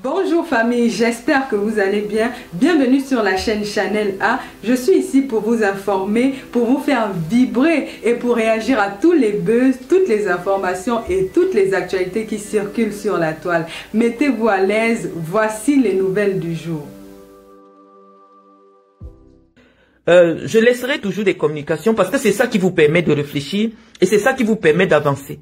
Bonjour famille, j'espère que vous allez bien. Bienvenue sur la chaîne Chanel A. Je suis ici pour vous informer, pour vous faire vibrer et pour réagir à tous les buzz, toutes les informations et toutes les actualités qui circulent sur la toile. Mettez-vous à l'aise, voici les nouvelles du jour. Je laisserai toujours des communications parce que c'est ça qui vous permet de réfléchir et c'est ça qui vous permet d'avancer.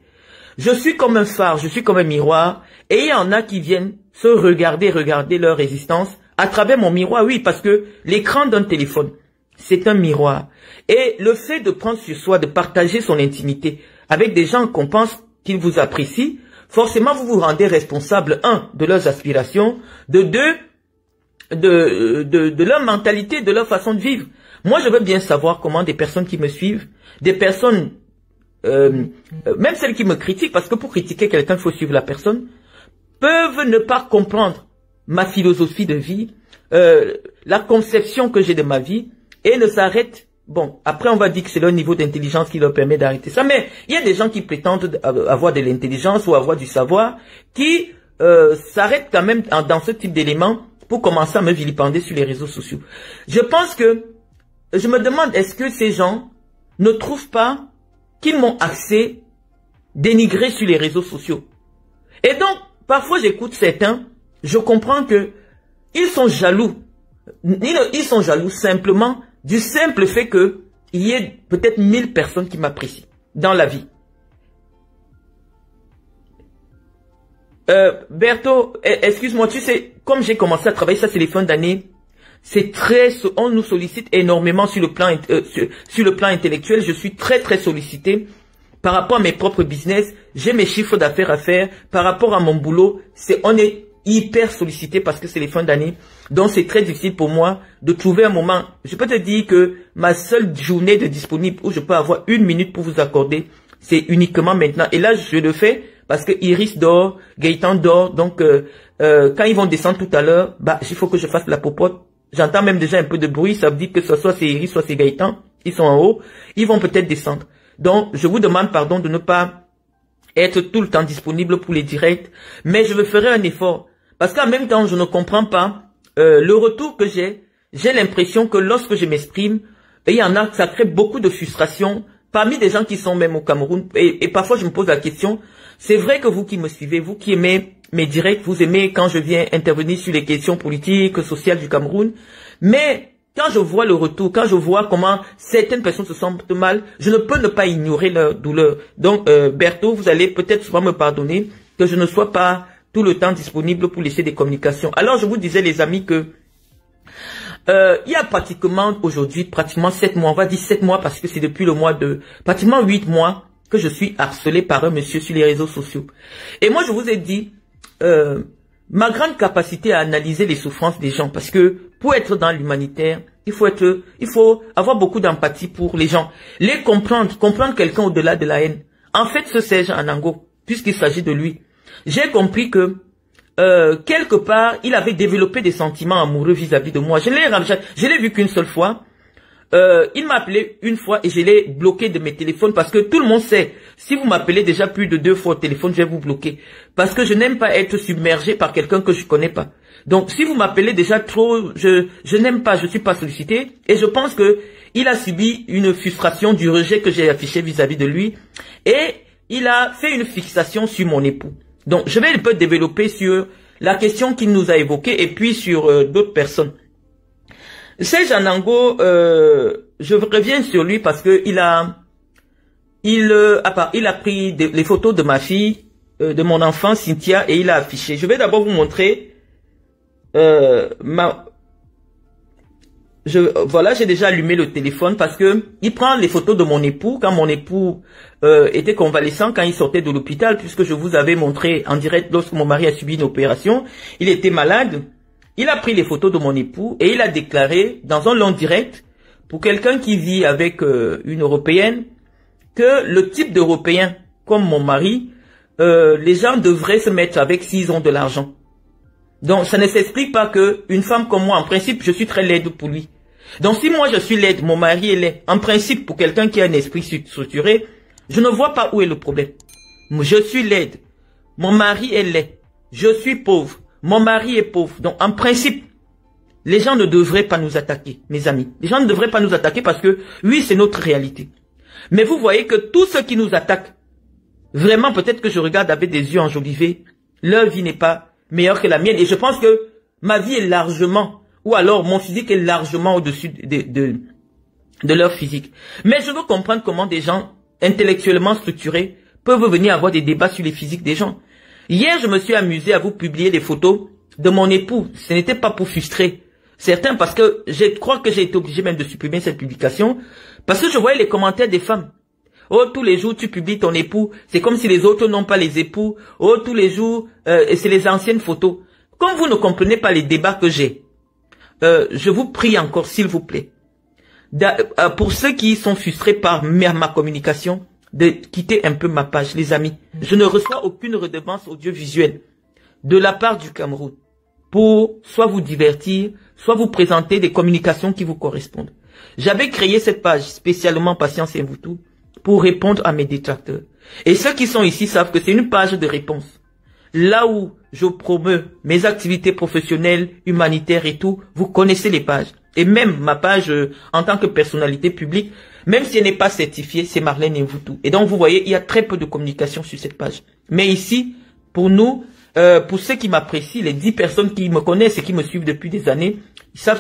Je suis comme un phare, je suis comme un miroir et il y en a qui viennent se regarder leur résistance à travers mon miroir. Oui, parce que l'écran d'un téléphone, c'est un miroir. Et le fait de prendre sur soi, de partager son intimité avec des gens qu'on pense qu'ils vous apprécient, forcément vous vous rendez responsable, un, de leurs aspirations, de deux, de leur mentalité, de leur façon de vivre. Moi, je veux bien savoir comment des personnes qui me suivent, des personnes, même celles qui me critiquent, parce que pour critiquer quelqu'un, il faut suivre la personne, peuvent ne pas comprendre ma philosophie de vie, la conception que j'ai de ma vie, et ne s'arrêtent. Bon, après on va dire que c'est leur niveau d'intelligence qui leur permet d'arrêter ça, mais il y a des gens qui prétendent avoir de l'intelligence ou avoir du savoir, qui s'arrêtent quand même dans ce type d'éléments pour commencer à me vilipender sur les réseaux sociaux. Je pense que, je me demande, est-ce que ces gens ne trouvent pas qu'ils m'ont assez dénigré sur les réseaux sociaux? Et donc, parfois j'écoute certains, je comprends que ils sont jaloux. Ils sont jaloux simplement du simple fait que il y ait peut-être 1000 personnes qui m'apprécient dans la vie. Bertho, excuse-moi, tu sais, comme j'ai commencé à travailler, ça c'est les fins d'année, on nous sollicite énormément sur le plan, sur le plan intellectuel. Je suis très sollicité par rapport à mes propres business. J'ai mes chiffres d'affaires à faire par rapport à mon boulot. On est hyper sollicité parce que c'est les fins d'année. Donc c'est très difficile pour moi de trouver un moment. Je peux te dire que ma seule journée de disponible où je peux avoir 1 minute pour vous accorder, c'est uniquement maintenant. Et là je le fais parce que Iris dort, Gaëtan dort. Donc quand ils vont descendre tout à l'heure, bah il faut que je fasse la popote. J'entends même déjà un peu de bruit, ça veut dire que soit c'est Iris, soit c'est Gaëtan. Ils sont en haut, ils vont peut-être descendre. Donc, je vous demande pardon de ne pas être tout le temps disponible pour les directs, mais je ferai un effort. Parce qu'en même temps, je ne comprends pas le retour que j'ai l'impression que lorsque je m'exprime, il y en a, ça crée beaucoup de frustration parmi des gens qui sont même au Cameroun. Et parfois, je me pose la question, c'est vrai que vous qui me suivez, vous qui aimez mes directs, vous aimez quand je viens intervenir sur les questions politiques, sociales du Cameroun, mais quand je vois le retour, quand je vois comment certaines personnes se sentent mal, je ne peux ne pas ignorer leur douleur. Donc, Bertho, vous allez peut-être souvent me pardonner que je ne sois pas tout le temps disponible pour laisser des communications. Alors, je vous disais, les amis, que il y a pratiquement aujourd'hui, pratiquement 7 mois, on va dire 7 mois parce que c'est depuis le mois de, pratiquement 8 mois que je suis harcelé par un monsieur sur les réseaux sociaux. Et moi, je vous ai dit, ma grande capacité à analyser les souffrances des gens, parce que pour être dans l'humanitaire, il faut avoir beaucoup d'empathie pour les gens, les comprendre quelqu'un au-delà de la haine. En fait, ce Serge Anango, puisqu'il s'agit de lui, j'ai compris que quelque part, il avait développé des sentiments amoureux vis-à-vis de moi. Je l'ai vu qu'une seule fois. Il m'a appelé une fois et je l'ai bloqué de mes téléphones parce que tout le monde sait, si vous m'appelez déjà plus de 2 fois au téléphone, je vais vous bloquer. Parce que je n'aime pas être submergé par quelqu'un que je connais pas. Donc, si vous m'appelez déjà trop, je n'aime pas, je suis pas sollicité. Et je pense que il a subi une frustration du rejet que j'ai affiché vis-à-vis de lui. Et il a fait une fixation sur mon époux. Donc, je vais un peu développer sur la question qu'il nous a évoquée et puis sur d'autres personnes. Serge Anango, je reviens sur lui parce que il a pris les photos de ma fille, de mon enfant Cynthia, et il a affiché. Je vais d'abord vous montrer voilà, j'ai déjà allumé le téléphone parce que il prend les photos de mon époux quand mon époux était convalescent, quand il sortait de l'hôpital, puisque je vous avais montré en direct lorsque mon mari a subi une opération, il était malade. Il a pris les photos de mon époux et il a déclaré dans un long direct, pour quelqu'un qui vit avec une Européenne, que le type d'Européen comme mon mari, les gens devraient se mettre avec s'ils ont de l'argent. Donc ça ne s'explique pas que une femme comme moi, en principe, je suis très laide pour lui. Donc si moi je suis laide, mon mari est laid, en principe, pour quelqu'un qui a un esprit structuré, je ne vois pas où est le problème. Je suis laide, mon mari est laid, je suis pauvre. mon mari est pauvre. Donc, en principe, les gens ne devraient pas nous attaquer, mes amis. Les gens ne devraient pas nous attaquer parce que, oui, c'est notre réalité. Mais vous voyez que tous ceux qui nous attaquent, vraiment, peut-être que je regarde avec des yeux enjolivés, leur vie n'est pas meilleure que la mienne. Et je pense que ma vie est largement, ou alors mon physique est largement au-dessus de leur physique. Mais je veux comprendre comment des gens intellectuellement structurés peuvent venir avoir des débats sur les physiques des gens. Hier, je me suis amusé à vous publier des photos de mon époux. Ce n'était pas pour frustrer certains, parce que je crois que j'ai été obligé même de supprimer cette publication, parce que je voyais les commentaires des femmes. Oh, tous les jours, tu publies ton époux. C'est comme si les autres n'ont pas les époux. Oh, tous les jours, et c'est les anciennes photos. Comme vous ne comprenez pas les débats que j'ai, je vous prie encore, s'il vous plaît, pour ceux qui sont frustrés par ma communication, de quitter un peu ma page, les amis. Je ne reçois aucune redevance audiovisuelle de la part du Cameroun pour soit vous divertir, soit vous présenter des communications qui vous correspondent. J'avais créé cette page spécialement Patience et vous tout pour répondre à mes détracteurs. Et ceux qui sont ici savent que c'est une page de réponse. Là où je promeux mes activités professionnelles, humanitaires et tout, vous connaissez les pages. Et même ma page en tant que personnalité publique, même si elle n'est pas certifiée, c'est Marlène et vous tout. Et donc vous voyez, il y a très peu de communication sur cette page. Mais ici, pour nous, pour ceux qui m'apprécient, les 10 personnes qui me connaissent et qui me suivent depuis des années,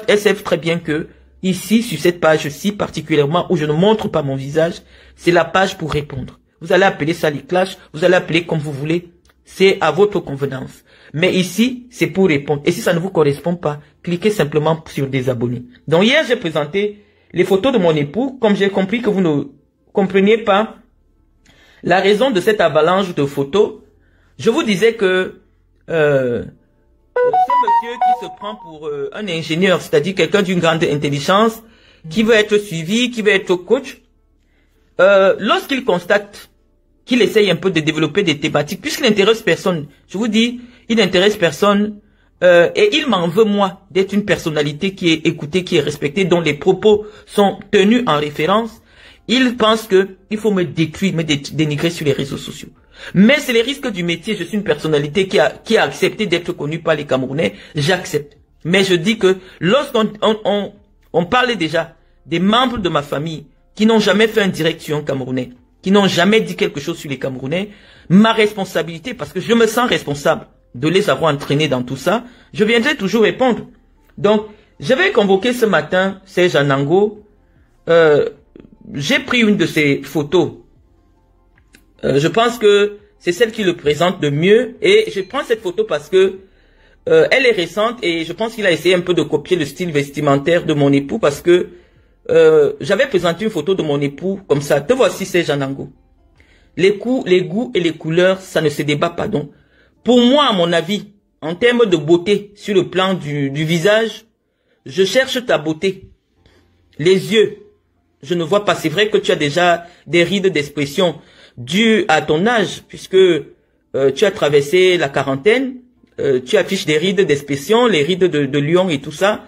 elles savent très bien que ici, sur cette page-ci, particulièrement, où je ne montre pas mon visage, c'est la page pour répondre. Vous allez appeler ça les clashs, vous allez appeler comme vous voulez, c'est à votre convenance. Mais ici, c'est pour répondre. Et si ça ne vous correspond pas, cliquez simplement sur désabonner. Donc hier, j'ai présenté les photos de mon époux, comme j'ai compris que vous ne compreniez pas la raison de cette avalanche de photos. Je vous disais que ce monsieur qui se prend pour un ingénieur, c'est-à-dire quelqu'un d'une grande intelligence, qui veut être suivi, qui veut être coach, lorsqu'il constate qu'il essaye un peu de développer des thématiques, puisqu'il n'intéresse personne, je vous dis, il n'intéresse personne, et il m'en veut moi d'être une personnalité qui est écoutée, qui est respectée, dont les propos sont tenus en référence. Il pense que il faut me détruire, me dénigrer sur les réseaux sociaux. Mais c'est les risques du métier. Je suis une personnalité qui a accepté d'être connue par les Camerounais. J'accepte. Mais je dis que lorsqu'on on parlait déjà des membres de ma famille qui n'ont jamais fait un direct sur un Camerounais, qui n'ont jamais dit quelque chose sur les Camerounais, ma responsabilité, parce que je me sens responsable de les avoir entraînés dans tout ça, je viendrai toujours répondre. Donc, j'avais convoqué ce matin Serge Anango. J'ai pris une de ses photos. Je pense que c'est celle qui le présente de mieux. Et je prends cette photo parce que elle est récente et je pense qu'il a essayé un peu de copier le style vestimentaire de mon époux parce que j'avais présenté une photo de mon époux comme ça. Te voici Serge Anango. Les goûts et les couleurs, ça ne se débat pas donc. Pour moi, à mon avis, en termes de beauté, sur le plan du visage, je cherche ta beauté. Les yeux, je ne vois pas. C'est vrai que tu as déjà des rides d'expression dues à ton âge, puisque tu as traversé la quarantaine, tu affiches des rides d'expression, les rides de lion et tout ça.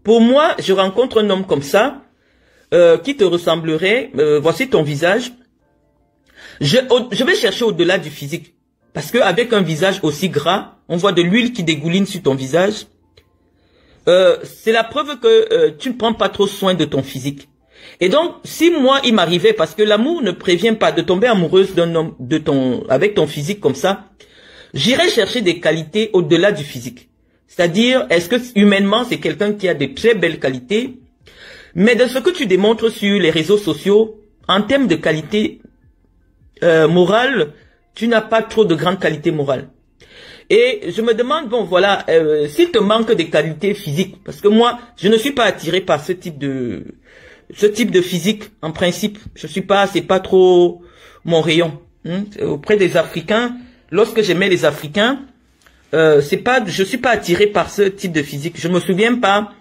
Pour moi, je rencontre un homme comme ça, qui te ressemblerait, voici ton visage. Je vais chercher au-delà du physique. Parce qu'avec un visage aussi gras, on voit de l'huile qui dégouline sur ton visage. C'est la preuve que tu ne prends pas trop soin de ton physique. Et donc, si moi, il m'arrivait, parce que l'amour ne prévient pas de tomber amoureuse d'un homme avec ton physique comme ça, j'irais chercher des qualités au-delà du physique. C'est-à-dire, est-ce que humainement, c'est quelqu'un qui a de très belles qualités, mais de ce que tu démontres sur les réseaux sociaux, en termes de qualité morale, tu n'as pas trop de grandes qualités morales. Et je me demande, bon voilà, s'il te manque des qualités physiques, parce que moi, je ne suis pas attiré par ce type de physique, en principe. C'est pas trop mon rayon. Auprès des Africains, lorsque j'aimais les Africains, je suis pas attiré par ce type de physique. Je me souviens pas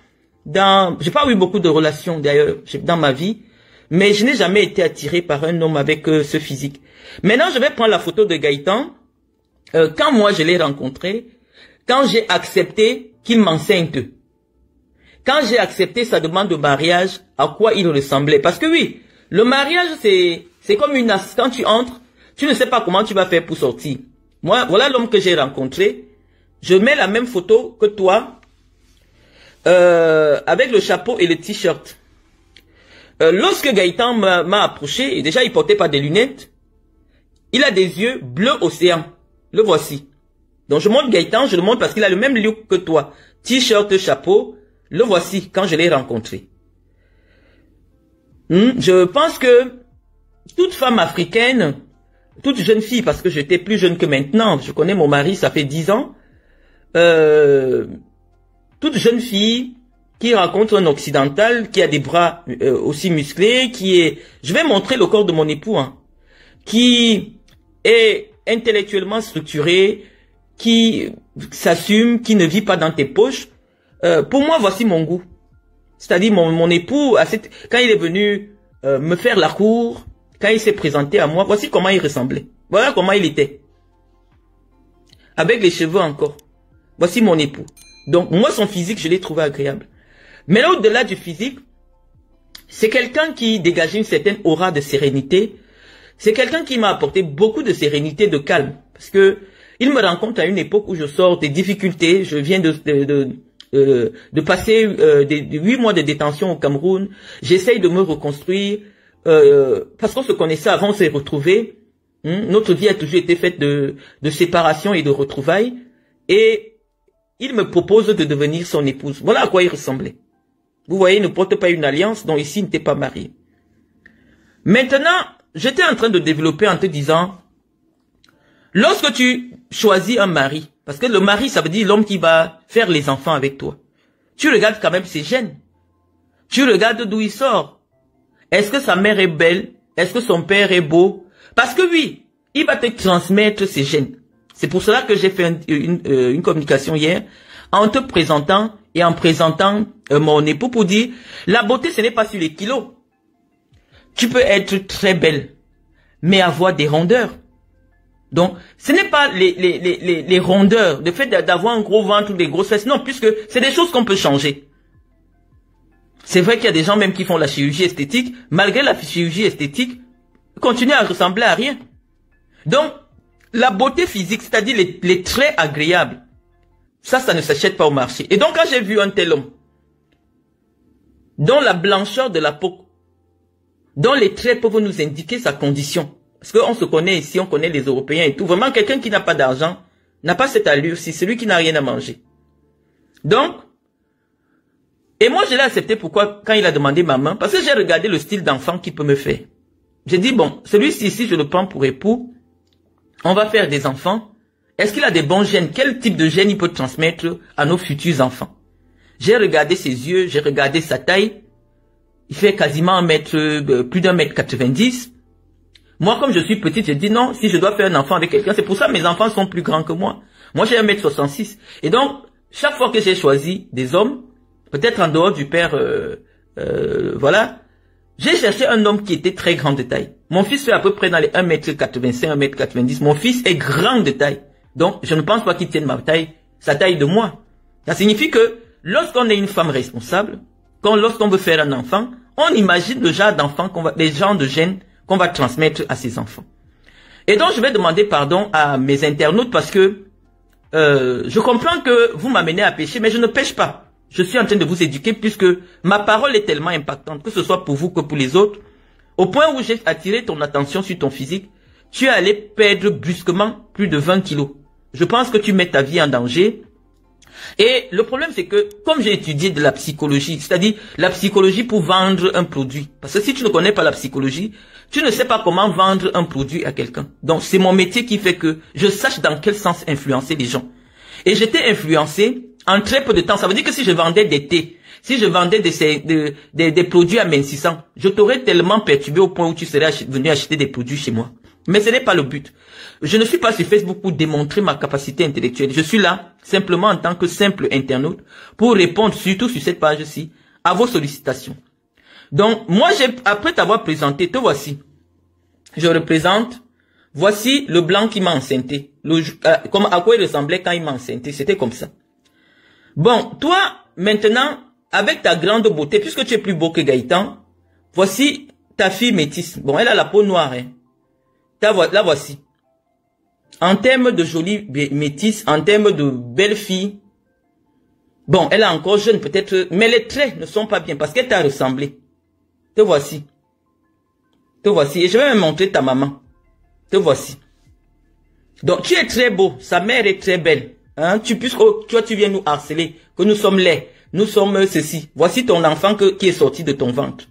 j'ai pas eu beaucoup de relations d'ailleurs dans ma vie, mais je n'ai jamais été attiré par un homme avec ce physique. Maintenant, je vais prendre la photo de Gaëtan. Quand moi je l'ai rencontré, quand j'ai accepté qu'il m'enseigne, quand j'ai accepté sa demande de mariage, à quoi il ressemblait. Parce que oui, le mariage c'est comme une as. Quand tu entres, tu ne sais pas comment tu vas faire pour sortir. Moi, voilà l'homme que j'ai rencontré. Je mets la même photo que toi, avec le chapeau et le t-shirt. Lorsque Gaëtan m'a approché, et déjà il portait pas des lunettes, il a des yeux bleu océan. Le voici. Donc je montre Gaëtan, je le montre parce qu'il a le même look que toi. T-shirt, chapeau, le voici quand je l'ai rencontré. Je pense que toute femme africaine, toute jeune fille, parce que j'étais plus jeune que maintenant, je connais mon mari, ça fait 10 ans, toute jeune fille qui rencontre un occidental, qui a des bras aussi musclés, qui est... Je vais montrer le corps de mon époux, hein, qui est intellectuellement structuré, qui s'assume, qui ne vit pas dans tes poches. Pour moi, voici mon goût. C'est-à-dire mon époux, quand il est venu me faire la cour, quand il s'est présenté à moi, voici comment il ressemblait. Voilà comment il était. Avec les cheveux encore. Voici mon époux. Donc moi, son physique, je l'ai trouvé agréable. Mais là, au-delà du physique, c'est quelqu'un qui dégageait une certaine aura de sérénité. C'est quelqu'un qui m'a apporté beaucoup de sérénité, de calme. Parce que il me rencontre à une époque où je sors des difficultés. Je viens de passer 8 mois de détention au Cameroun. J'essaye de me reconstruire. Parce qu'on se connaissait avant, on s'est retrouvés. Notre vie a toujours été faite de séparation et de retrouvailles. Et il me propose de devenir son épouse. Voilà à quoi il ressemblait. Vous voyez, il ne porte pas une alliance, donc ici, il n'était pas marié. Maintenant, j'étais en train de développer en te disant, lorsque tu choisis un mari, parce que le mari, ça veut dire l'homme qui va faire les enfants avec toi, tu regardes quand même ses gènes. Tu regardes d'où il sort. Est-ce que sa mère est belle? Est-ce que son père est beau? Parce que oui, il va te transmettre ses gènes. C'est pour cela que j'ai fait une communication hier en te présentant et en présentant mon époux pour dire, la beauté ce n'est pas sur les kilos. Tu peux être très belle, mais avoir des rondeurs. Donc, ce n'est pas les rondeurs, le fait d'avoir un gros ventre ou des grosses fesses, non, puisque c'est des choses qu'on peut changer. C'est vrai qu'il y a des gens même qui font la chirurgie esthétique, malgré la chirurgie esthétique, continuent à ressembler à rien. Donc, la beauté physique, c'est-à-dire les traits agréables, ça ne s'achète pas au marché. Et donc, quand j'ai vu un tel homme, dont la blancheur de la peau, dont les traits peuvent nous indiquer sa condition, parce qu'on se connaît ici, on connaît les Européens et tout, vraiment quelqu'un qui n'a pas d'argent, n'a pas cette allure, c'est celui qui n'a rien à manger. Donc, et moi je l'ai accepté pourquoi, quand il a demandé ma main, parce que j'ai regardé le style d'enfant qu'il peut me faire. J'ai dit, bon, celui-ci ici, je le prends pour époux, on va faire des enfants. Est-ce qu'il a des bons gènes? Quel type de gènes il peut transmettre à nos futurs enfants? J'ai regardé ses yeux, j'ai regardé sa taille. Il fait quasiment plus d'1m90. Moi, comme je suis petite, j'ai dit non, si je dois faire un enfant avec quelqu'un, c'est pour ça que mes enfants sont plus grands que moi. Moi, j'ai 1m66. Et donc, chaque fois que j'ai choisi des hommes, peut-être en dehors du père, voilà, j'ai cherché un homme qui était très grand de taille. Mon fils fait à peu près dans les 1m85, 1m90. Mon fils est grand de taille. Donc, je ne pense pas qu'il tienne ma taille, sa taille de moi. Ça signifie que lorsqu'on est une femme responsable, lorsqu'on veut faire un enfant, on imagine le genre d'enfant les genres de gènes qu'on va transmettre à ses enfants. Et donc, je vais demander pardon à mes internautes parce que je comprends que vous m'amenez à pécher, mais je ne pêche pas. Je suis en train de vous éduquer puisque ma parole est tellement impactante, que ce soit pour vous que pour les autres, au point où j'ai attiré ton attention sur ton physique, tu es allé perdre brusquement plus de 20 kilos. Je pense que tu mets ta vie en danger. Et le problème, c'est que, comme j'ai étudié de la psychologie, c'est-à-dire la psychologie pour vendre un produit, parce que si tu ne connais pas la psychologie, tu ne sais pas comment vendre un produit à quelqu'un. Donc, c'est mon métier qui fait que je sache dans quel sens influencer les gens. Et j'étais influencé en très peu de temps. Ça veut dire que si je vendais des thés, si je vendais des produits amincissants, je t'aurais tellement perturbé au point où tu serais venu acheter des produits chez moi. Mais ce n'est pas le but. Je ne suis pas sur Facebook pour démontrer ma capacité intellectuelle. Je suis là simplement en tant que simple internaute pour répondre surtout sur cette page-ci à vos sollicitations. Donc, moi, après t'avoir présenté, te voici. Je représente, voici le blanc qui m'a enceinté. À quoi il ressemblait quand il m'a enceinté. C'était comme ça. Bon, toi, maintenant, avec ta grande beauté, puisque tu es plus beau que Gaëtan, voici ta fille métisse. Bon, elle a la peau noire, hein. La voici. En termes de jolie métisse, en termes de belle fille, bon, elle est encore jeune peut-être, mais les traits ne sont pas bien parce qu'elle t'a ressemblé. Te voici. Te voici. Et je vais même montrer ta maman. Te voici. Donc, tu es très beau. Sa mère est très belle. Hein? Puisque toi, tu viens nous harceler, que nous sommes laids, nous sommes ceci. Voici ton enfant qui est sorti de ton ventre.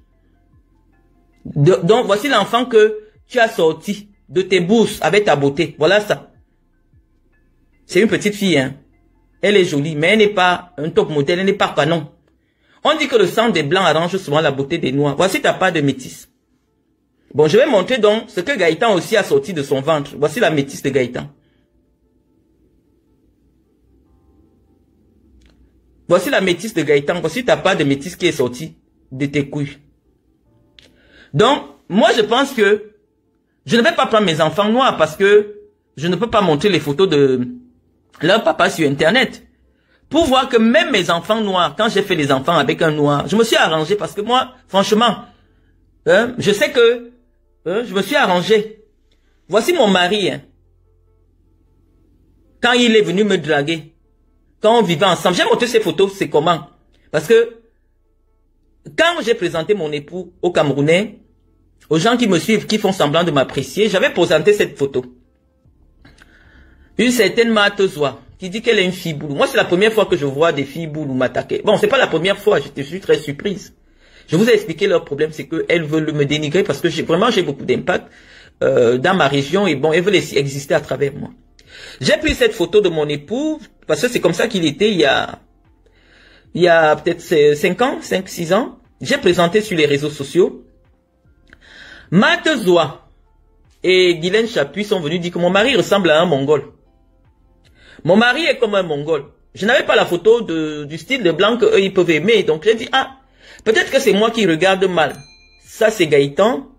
Donc, voici l'enfant que tu as sorti de tes bourses avec ta beauté. Voilà ça. C'est une petite fille, hein. Elle est jolie, mais elle n'est pas un top modèle, elle n'est pas canon. On dit que le sang des blancs arrange souvent la beauté des noirs. Voici ta part de métisse. Bon, je vais montrer donc ce que Gaëtan aussi a sorti de son ventre. Voici la métisse de Gaëtan. Voici la métisse de Gaëtan. Voici ta part de métisse qui est sortie de tes couilles. Donc, moi je pense que je ne vais pas prendre mes enfants noirs parce que je ne peux pas montrer les photos de leur papa sur Internet. Pour voir que même mes enfants noirs, quand j'ai fait les enfants avec un noir, je me suis arrangé parce que moi, franchement, je sais que je me suis arrangé. Voici mon mari. Hein. Quand il est venu me draguer, quand on vivait ensemble, j'ai montré ces photos, c'est comment? Parce que quand j'ai présenté mon époux aux Camerounais, aux gens qui me suivent, qui font semblant de m'apprécier, j'avais présenté cette photo. Une certaine Matozoa, qui dit qu'elle est une fille boulou. Moi, c'est la première fois que je vois des filles boulou m'attaquer. Bon, c'est pas la première fois, je suis très surprise. Je vous ai expliqué leur problème, c'est qu'elles veulent me dénigrer parce que j'ai beaucoup d'impact dans ma région et bon, elles veulent exister à travers moi. J'ai pris cette photo de mon époux, parce que c'est comme ça qu'il était il y a peut-être 5-6 ans. J'ai présenté sur les réseaux sociaux. Matozoa et Guylaine Chapuis sont venus dire que mon mari ressemble à un Mongol. Mon mari est comme un Mongol. Je n'avais pas la photo du style de blanc qu'eux ils peuvent aimer. Donc j'ai dit, ah, peut-être que c'est moi qui regarde mal. Ça c'est Gaëtan.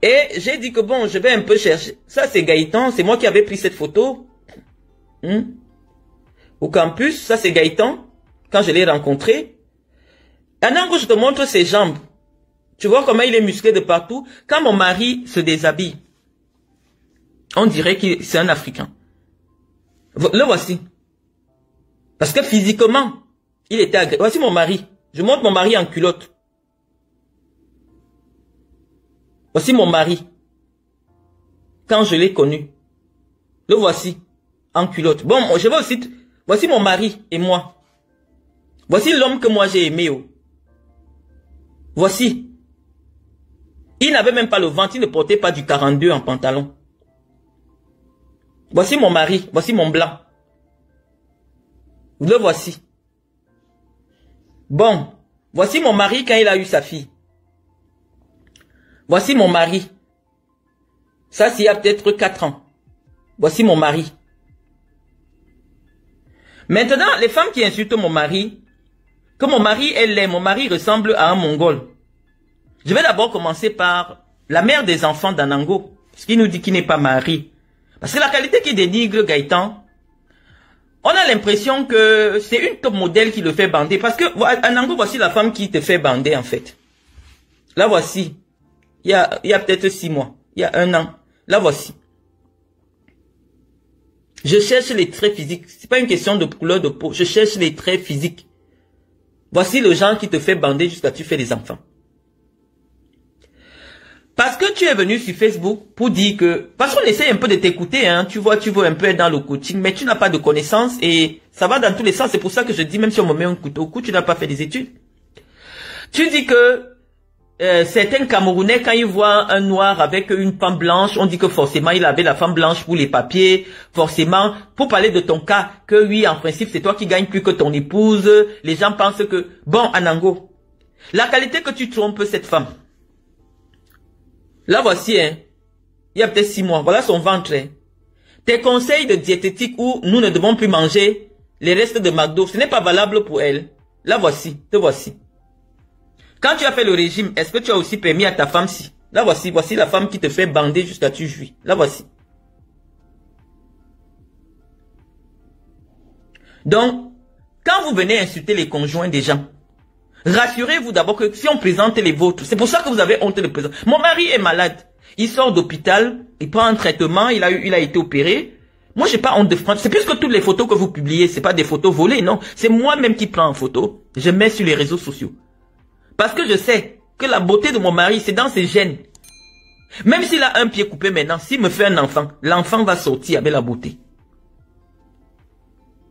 Et j'ai dit que bon, je vais un peu chercher. Ça c'est Gaëtan, c'est moi qui avais pris cette photo. Au campus, ça c'est Gaëtan. Quand je l'ai rencontré. Maintenant que je te montre ses jambes. Tu vois comment il est musclé de partout. Quand mon mari se déshabille, on dirait que c'est un Africain. Le voici. Parce que physiquement, il était agréable. Voici mon mari. Je montre mon mari en culotte. Voici mon mari. Quand je l'ai connu. Le voici. En culotte. Bon, je vais aussi... Voici mon mari et moi. Voici l'homme que moi j'ai aimé. Oh. Voici. Il n'avait même pas le ventre. Il ne portait pas du 42 en pantalon. Voici mon mari. Voici mon blanc. Le voici. Bon. Voici mon mari quand il a eu sa fille. Voici mon mari. Ça, c'est il y a peut-être 4 ans. Voici mon mari. Maintenant, les femmes qui insultent mon mari, que mon mari est laid, mon mari ressemble à un Mongol. Je vais d'abord commencer par la mère des enfants d'Anango, ce qui nous dit qu'il n'est pas mari. Parce que la qualité qui dénigre Gaëtan, on a l'impression que c'est une top modèle qui le fait bander. Parce que Anango, voici la femme qui te fait bander en fait. Là voici. Il y a peut-être 6 mois. Il y a 1 an. Là voici. Je cherche les traits physiques. C'est pas une question de couleur de peau. Je cherche les traits physiques. Voici le genre qui te fait bander jusqu'à tu fais des enfants. Parce que tu es venu sur Facebook pour dire que... Parce qu'on essaie un peu de t'écouter, hein. Tu vois un peu être dans le coaching, mais tu n'as pas de connaissances et ça va dans tous les sens. C'est pour ça que je dis, même si on me met un couteau au cou, tu n'as pas fait des études. Tu dis que certains Camerounais, quand ils voient un noir avec une femme blanche, on dit que forcément il avait la femme blanche pour les papiers, forcément, pour parler de ton cas, que oui, en principe, c'est toi qui gagnes plus que ton épouse. Les gens pensent que, bon, Anango, la qualité que tu trompes cette femme. Là, voici, hein, il y a peut-être 6 mois, voilà son ventre. Hein. Tes conseils de diététique où nous ne devons plus manger les restes de McDo, ce n'est pas valable pour elle. Là, voici, te voici. Quand tu as fait le régime, est-ce que tu as aussi permis à ta femme si? Là, voici la femme qui te fait bander jusqu'à tu jouis. Là, voici. Donc, quand vous venez insulter les conjoints des gens, rassurez-vous d'abord que si on présente les vôtres, c'est pour ça que vous avez honte de présenter. Mon mari est malade. Il sort d'hôpital, il prend un traitement, il a été opéré. Moi, j'ai pas honte de prendre. C'est plus que toutes les photos que vous publiez, c'est pas des photos volées, non. C'est moi-même qui prends en photo. Je mets sur les réseaux sociaux. Parce que je sais que la beauté de mon mari, c'est dans ses gènes. Même s'il a un pied coupé maintenant, s'il me fait un enfant, l'enfant va sortir avec la beauté.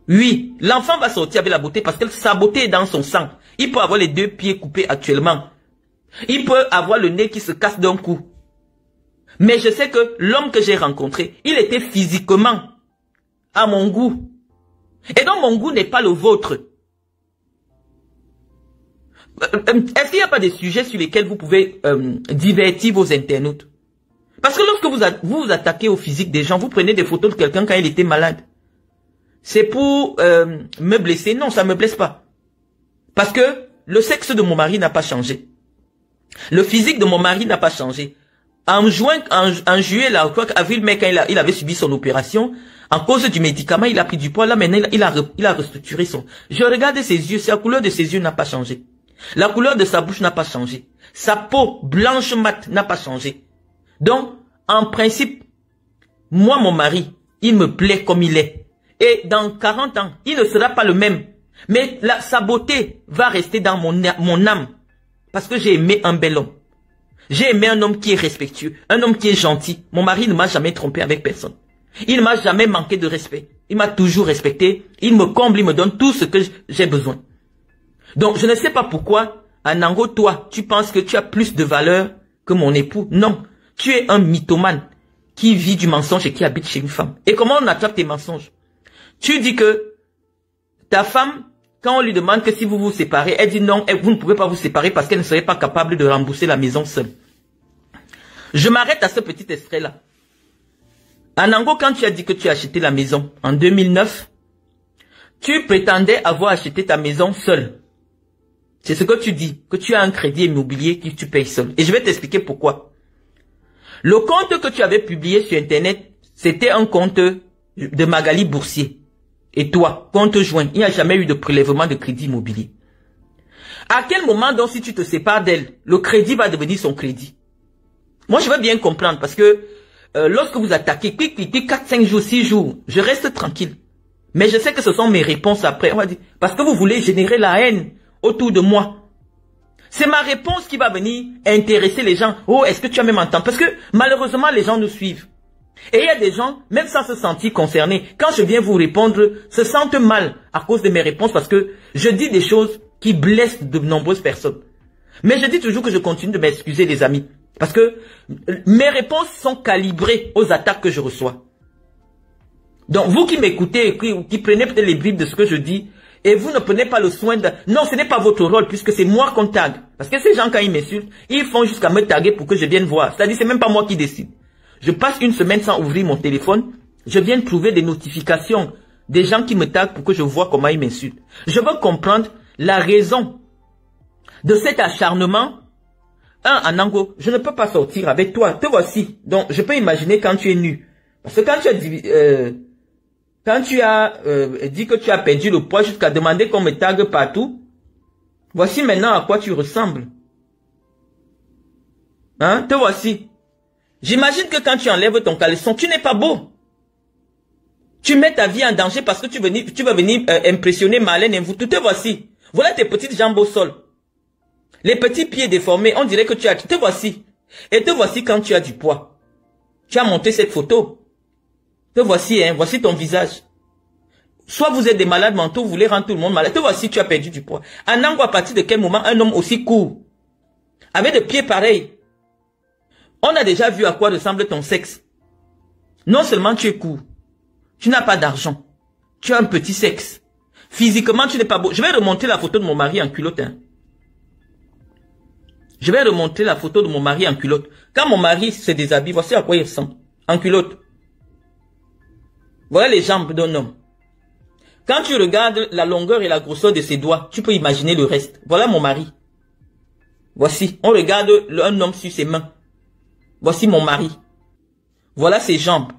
Oui, l'enfant va sortir avec la beauté parce que sa beauté est dans son sang. Il peut avoir les 2 pieds coupés actuellement. Il peut avoir le nez qui se casse d'un coup. Mais je sais que l'homme que j'ai rencontré, il était physiquement à mon goût. Et donc mon goût n'est pas le vôtre. Est-ce qu'il n'y a pas des sujets sur lesquels vous pouvez divertir vos internautes? Parce que lorsque vous attaquez au physique des gens, vous prenez des photos de quelqu'un quand il était malade. C'est pour me blesser? Non, ça ne me blesse pas. Parce que le sexe de mon mari n'a pas changé. Le physique de mon mari n'a pas changé. En juillet, là, avril, mai, quand il avait subi son opération, en cause du médicament, il a pris du poids. Là, maintenant, il a restructuré son... Je regardais ses yeux, la couleur de ses yeux n'a pas changé. La couleur de sa bouche n'a pas changé. Sa peau blanche mat n'a pas changé. Donc, en principe, moi, mon mari, il me plaît comme il est. Et dans 40 ans, il ne sera pas le même. Mais sa beauté va rester dans mon âme. Parce que j'ai aimé un bel homme. J'ai aimé un homme qui est respectueux, un homme qui est gentil. Mon mari ne m'a jamais trompé avec personne. Il ne m'a jamais manqué de respect. Il m'a toujours respecté. Il me comble, il me donne tout ce que j'ai besoin. Donc, je ne sais pas pourquoi, Anango, toi, tu penses que tu as plus de valeur que mon époux. Non, tu es un mythomane qui vit du mensonge et qui habite chez une femme. Et comment on attrape tes mensonges? Tu dis que ta femme, quand on lui demande que si vous vous séparez, elle dit non, vous ne pouvez pas vous séparer parce qu'elle ne serait pas capable de rembourser la maison seule. Je m'arrête à ce petit extrait-là. Anango, quand tu as dit que tu as acheté la maison en 2009, tu prétendais avoir acheté ta maison seule. C'est ce que tu dis, que tu as un crédit immobilier que tu payes seul. Et je vais t'expliquer pourquoi. Le compte que tu avais publié sur Internet, c'était un compte de Magali Boursier. Et toi, compte joint, il n'y a jamais eu de prélèvement de crédit immobilier. À quel moment donc si tu te sépares d'elle, le crédit va devenir son crédit? Moi je veux bien comprendre parce que lorsque vous attaquez, 4, 5 jours, 6 jours, je reste tranquille. Mais je sais que ce sont mes réponses après. On va dire, parce que vous voulez générer la haine autour de moi. C'est ma réponse qui va venir intéresser les gens. Oh, est-ce que tu as même entendu? Parce que malheureusement les gens nous suivent. Et il y a des gens, même sans se sentir concernés, quand je viens vous répondre, se sentent mal à cause de mes réponses parce que je dis des choses qui blessent de nombreuses personnes. Mais je dis toujours que je continue de m'excuser, les amis. Parce que mes réponses sont calibrées aux attaques que je reçois. Donc vous qui m'écoutez et qui prenez peut-être les bribes de ce que je dis, et vous ne prenez pas le soin de... Non, ce n'est pas votre rôle puisque c'est moi qu'on tague. Parce que ces gens, quand ils m'insultent, ils font jusqu'à me taguer pour que je vienne voir. C'est-à-dire, c'est même pas moi qui décide. Je passe une semaine sans ouvrir mon téléphone. Je viens de trouver des notifications des gens qui me taguent pour que je vois comment ils m'insultent. Je veux comprendre la raison de cet acharnement. Anango, je ne peux pas sortir avec toi. Te voici. Donc, je peux imaginer quand tu es nu. Parce que quand tu as dit que tu as perdu le poids jusqu'à demander qu'on me tague partout, voici maintenant à quoi tu ressembles. Hein? Te voici. J'imagine que quand tu enlèves ton caleçon, tu n'es pas beau. Tu mets ta vie en danger parce que tu vas venir impressionner Marlène et vous. Te voici. Voilà tes petites jambes au sol. Les petits pieds déformés, on dirait que tu as... Te voici. Et te voici quand tu as du poids. Tu as monté cette photo. Te voici, hein. Voici ton visage. Soit vous êtes des malades mentaux, vous voulez rendre tout le monde malade. Te voici, tu as perdu du poids. Anango, à partir de quel moment un homme aussi court, avec des pieds pareils, on a déjà vu à quoi ressemble ton sexe. Non seulement tu es court, tu n'as pas d'argent, tu as un petit sexe. Physiquement, tu n'es pas beau. Je vais remonter la photo de mon mari en culotte. Hein. Je vais remonter la photo de mon mari en culotte. Quand mon mari se déshabille, voici à quoi il ressemble. En culotte. Voilà les jambes d'un homme. Quand tu regardes la longueur et la grosseur de ses doigts, tu peux imaginer le reste. Voilà mon mari. Voici. On regarde un homme sur ses mains. Voici mon mari. Voilà ses jambes.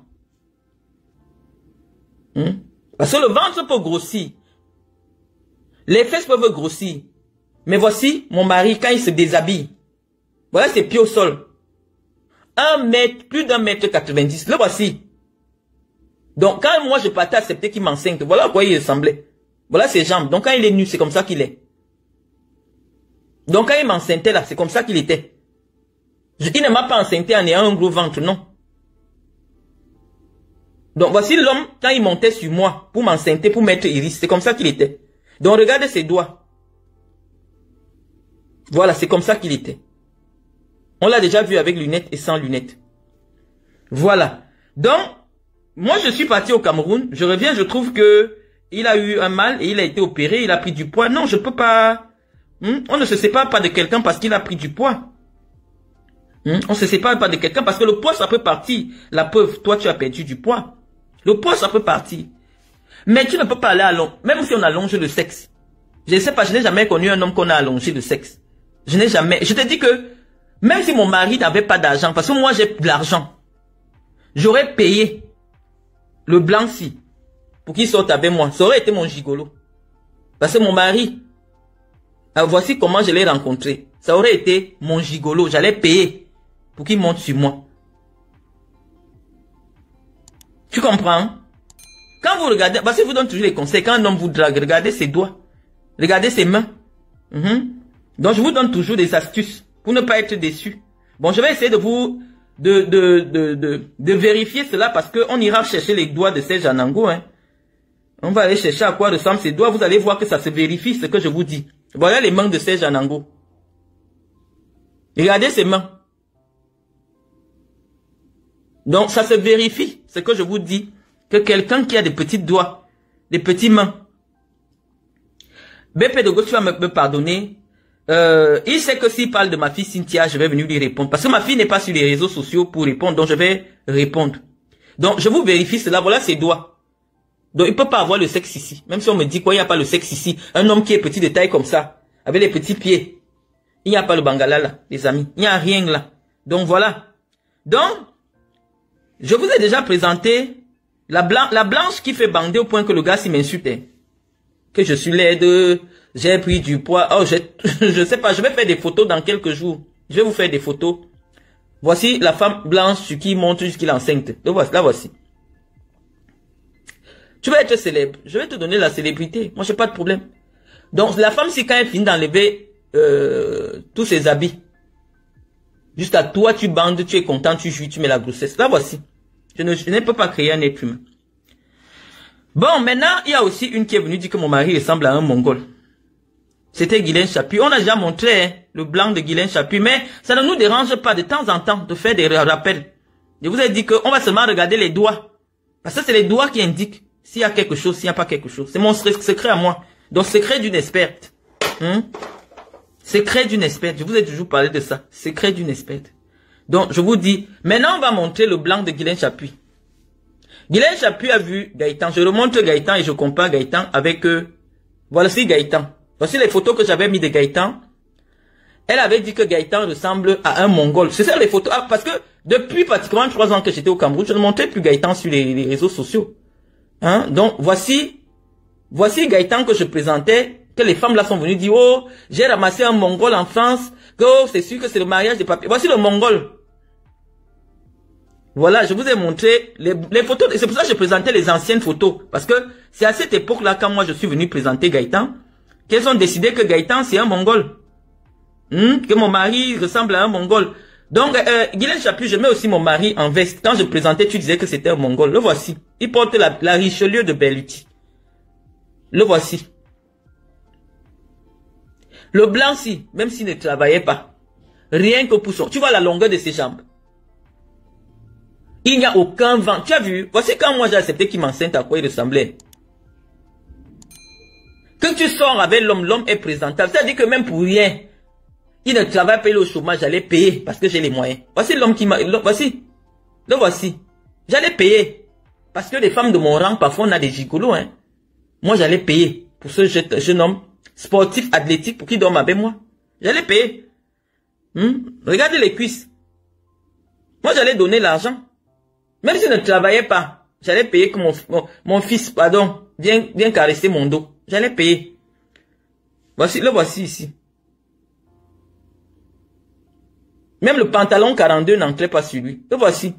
Parce que le ventre peut grossir. Les fesses peuvent grossir. Mais voici mon mari quand il se déshabille. Voilà ses pieds au sol. 1 mètre, plus d'1 mètre 90. Le voici. Donc, quand moi je partais accepter qu'il m'enceinte, voilà à quoi il ressemblait. Voilà ses jambes. Donc, quand il est nu, c'est comme ça qu'il est. Donc, quand il m'enceintait là, c'est comme ça qu'il était. Il ne m'a pas enceinté en ayant un gros ventre, non. Donc, voici l'homme, quand il montait sur moi, pour m'enceinter, pour mettre Iris, c'est comme ça qu'il était. Donc, regardez ses doigts. Voilà, c'est comme ça qu'il était. On l'a déjà vu avec lunettes et sans lunettes. Voilà. Donc, moi, je suis parti au Cameroun. Je reviens, je trouve que il a eu un mal et il a été opéré, il a pris du poids. Non, je peux pas. On ne se sépare pas de quelqu'un parce qu'il a pris du poids. On se sépare pas de quelqu'un parce que le poids, ça peut partir. La preuve, toi, tu as perdu du poids. Le poids, ça peut partir. Mais tu ne peux pas aller à long. Même si on allonge le sexe. Je ne sais pas, je n'ai jamais connu un homme qu'on a allongé le sexe. Je n'ai jamais. Je te dis que, même si mon mari n'avait pas d'argent, parce que moi, j'ai de l'argent, j'aurais payé le blanc-ci pour qu'il sorte avec moi. Ça aurait été mon gigolo. Parce que mon mari, voici comment je l'ai rencontré. Ça aurait été mon gigolo. J'allais payer pour qu'il monte sur moi. Tu comprends? Quand vous regardez, parce que je vous donne toujours les conseils. Quand un homme vous drague, regardez ses doigts. Regardez ses mains. Donc je vous donne toujours des astuces pour ne pas être déçu. Bon, je vais essayer de vous de vérifier cela parce que on ira chercher les doigts de Serge Anango. On va aller chercher à quoi ressemblent ces doigts. Vous allez voir que ça se vérifie ce que je vous dis. Voilà les mains de Serge Anango. Regardez ses mains. Donc ça se vérifie ce que je vous dis. Que quelqu'un qui a des petits doigts, des petites mains. BP de Gauche, tu vas me pardonner. Il sait que s'il parle de ma fille Cynthia, je vais venir lui répondre. Parce que ma fille n'est pas sur les réseaux sociaux pour répondre, donc je vais répondre. Donc je vous vérifie cela, voilà ses doigts. Donc il ne peut pas avoir le sexe ici. Même si on me dit quoi, il n'y a pas le sexe ici. Un homme qui est petit de taille comme ça, avec les petits pieds. Il n'y a pas le bangala là, les amis. Il n'y a rien là. Donc voilà. Donc, je vous ai déjà présenté la blanche qui fait bander au point que le gars s'y m'insulte. Que je suis laide, j'ai pris du poids. Oh, je sais pas, je vais faire des photos dans quelques jours. Je vais vous faire des photos. Voici la femme blanche sur qui montre jusqu'il est enceinte. La voici. Tu vas être célèbre. Je vais te donner la célébrité. Moi, j'ai pas de problème. Donc, la femme, si quand elle finit d'enlever tous ses habits, juste à toi, tu bandes, tu es content, tu jouis, tu mets la grossesse. La voici. Je ne peux pas créer un être humain. Bon, maintenant, il y a aussi une qui est venue dire que mon mari ressemble à un Mongol. C'était Guylaine Chapuis. On a déjà montré le blanc de Guylaine Chapuis, mais ça ne nous dérange pas de temps en temps de faire des rappels. Je vous ai dit qu'on va seulement regarder les doigts. Parce que c'est les doigts qui indiquent s'il y a quelque chose, s'il n'y a pas quelque chose. C'est mon secret à moi. Donc, secret d'une experte. Secret d'une experte. Je vous ai toujours parlé de ça. Secret d'une experte. Donc, je vous dis, maintenant, on va montrer le blanc de Guylaine Chapuis. Guylaine Chapuis a vu Gaëtan. Je remonte Gaëtan et je compare Gaëtan avec... voici Gaëtan. Voici les photos que j'avais mis de Gaëtan. Elle avait dit que Gaëtan ressemble à un Mongol. C'est ça les photos. Ah, parce que depuis pratiquement 3 ans que j'étais au Cameroun, je ne montrais plus Gaëtan sur les réseaux sociaux. Donc, voici Gaëtan que je présentais, que les femmes là sont venues dire, oh, j'ai ramassé un Mongol en France, que oh, c'est sûr que c'est le mariage des papiers. Voici le Mongol. Voilà, je vous ai montré les photos. Et c'est pour ça que je présentais les anciennes photos. Parce que c'est à cette époque-là, quand moi je suis venu présenter Gaëtan, qu'elles ont décidé que Gaëtan c'est un Mongol. Que mon mari ressemble à un Mongol. Donc, Guylaine Chapuis, je mets aussi mon mari en veste. Quand je présentais, tu disais que c'était un Mongol. Le voici. Il porte la Richelieu de Berluti. Le voici. Le blanc-ci, même s'il ne travaillait pas, rien que pour son... Tu vois la longueur de ses jambes. Il n'y a aucun vent. Tu as vu? Voici quand moi j'ai accepté qu'il m'enceinte à quoi il ressemblait. Que tu sors avec l'homme, l'homme est présentable. C'est-à-dire que même pour rien, il ne travaille pas, il est au chômage, j'allais payer parce que j'ai les moyens. Voici l'homme qui m'a... Voici. Le voici. J'allais payer. Parce que les femmes de mon rang, parfois on a des gigolos. Moi j'allais payer pour ce jeune homme sportif, athlétique, pour qu'il dorme avec moi. J'allais payer. Regardez les cuisses. Moi j'allais donner l'argent. Même si je ne travaillais pas, j'allais payer que mon fils, pardon, viens caresser mon dos. J'allais payer. Voici, le voici ici. Même le pantalon 42 n'entrait pas sur lui. Le voici.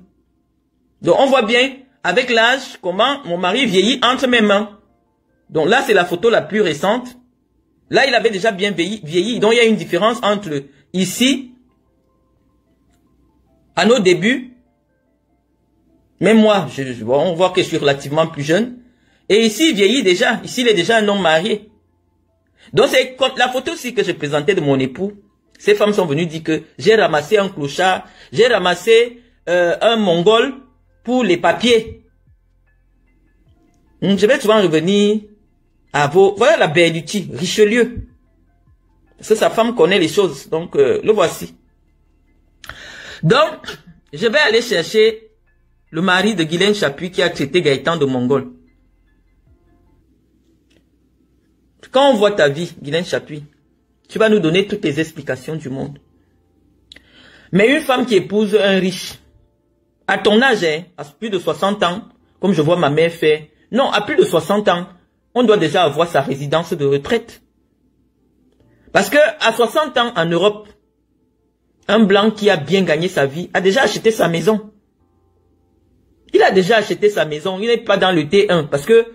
Donc on voit bien, avec l'âge, comment mon mari vieillit entre mes mains. Donc là, c'est la photo la plus récente. Là, il avait déjà bien vieilli. Donc il y a une différence entre ici, à nos débuts, même moi, on voit que je suis relativement plus jeune. Et ici, il vieillit déjà. Ici, il est déjà un homme marié. Donc c'est comme la photo aussi que je présentais de mon époux. Ces femmes sont venues dire que j'ai ramassé un clochard, j'ai ramassé un mongol pour les papiers. Je vais souvent revenir à vos... Voilà la Berluti, Richelieu. Parce que sa femme connaît les choses. Donc, le voici. Donc, je vais aller chercher le mari de Guylaine Chapuis qui a traité Gaëtan de mongol. Quand on voit ta vie, Guylaine Chapuis, tu vas nous donner toutes les explications du monde. Mais une femme qui épouse un riche, à ton âge, hein, à plus de 60 ans, comme je vois ma mère faire, non, à plus de 60 ans, on doit déjà avoir sa résidence de retraite. Parce que à 60 ans en Europe, un blanc qui a bien gagné sa vie a déjà acheté sa maison. Il a déjà acheté sa maison, il n'est pas dans le T1. Parce que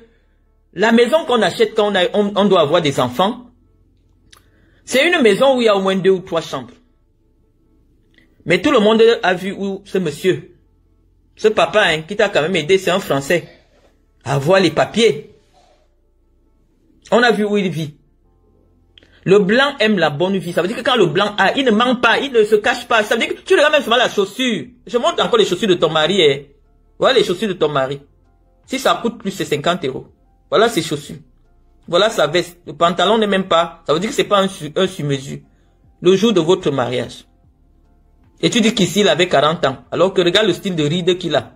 la maison qu'on achète quand on doit avoir des enfants, c'est une maison où il y a au moins 2 ou 3 chambres. Mais tout le monde a vu où ce monsieur, ce papa hein, qui t'a quand même aidé, c'est un Français, à avoir les papiers. On a vu où il vit. Le blanc aime la bonne vie. Ça veut dire que quand le blanc a, il ne ment pas, il ne se cache pas. Ça veut dire que tu regardes même souvent la chaussure. Je montre encore les chaussures de ton mari. Hein. Voilà les chaussures de ton mari. Si ça coûte plus, c'est 50 €. Voilà ses chaussures. Voilà sa veste. Le pantalon n'est même pas. Ça veut dire que c'est pas un sur-mesure. Le jour de votre mariage. Et tu dis qu'ici, il avait 40 ans. Alors que regarde le style de ride qu'il a.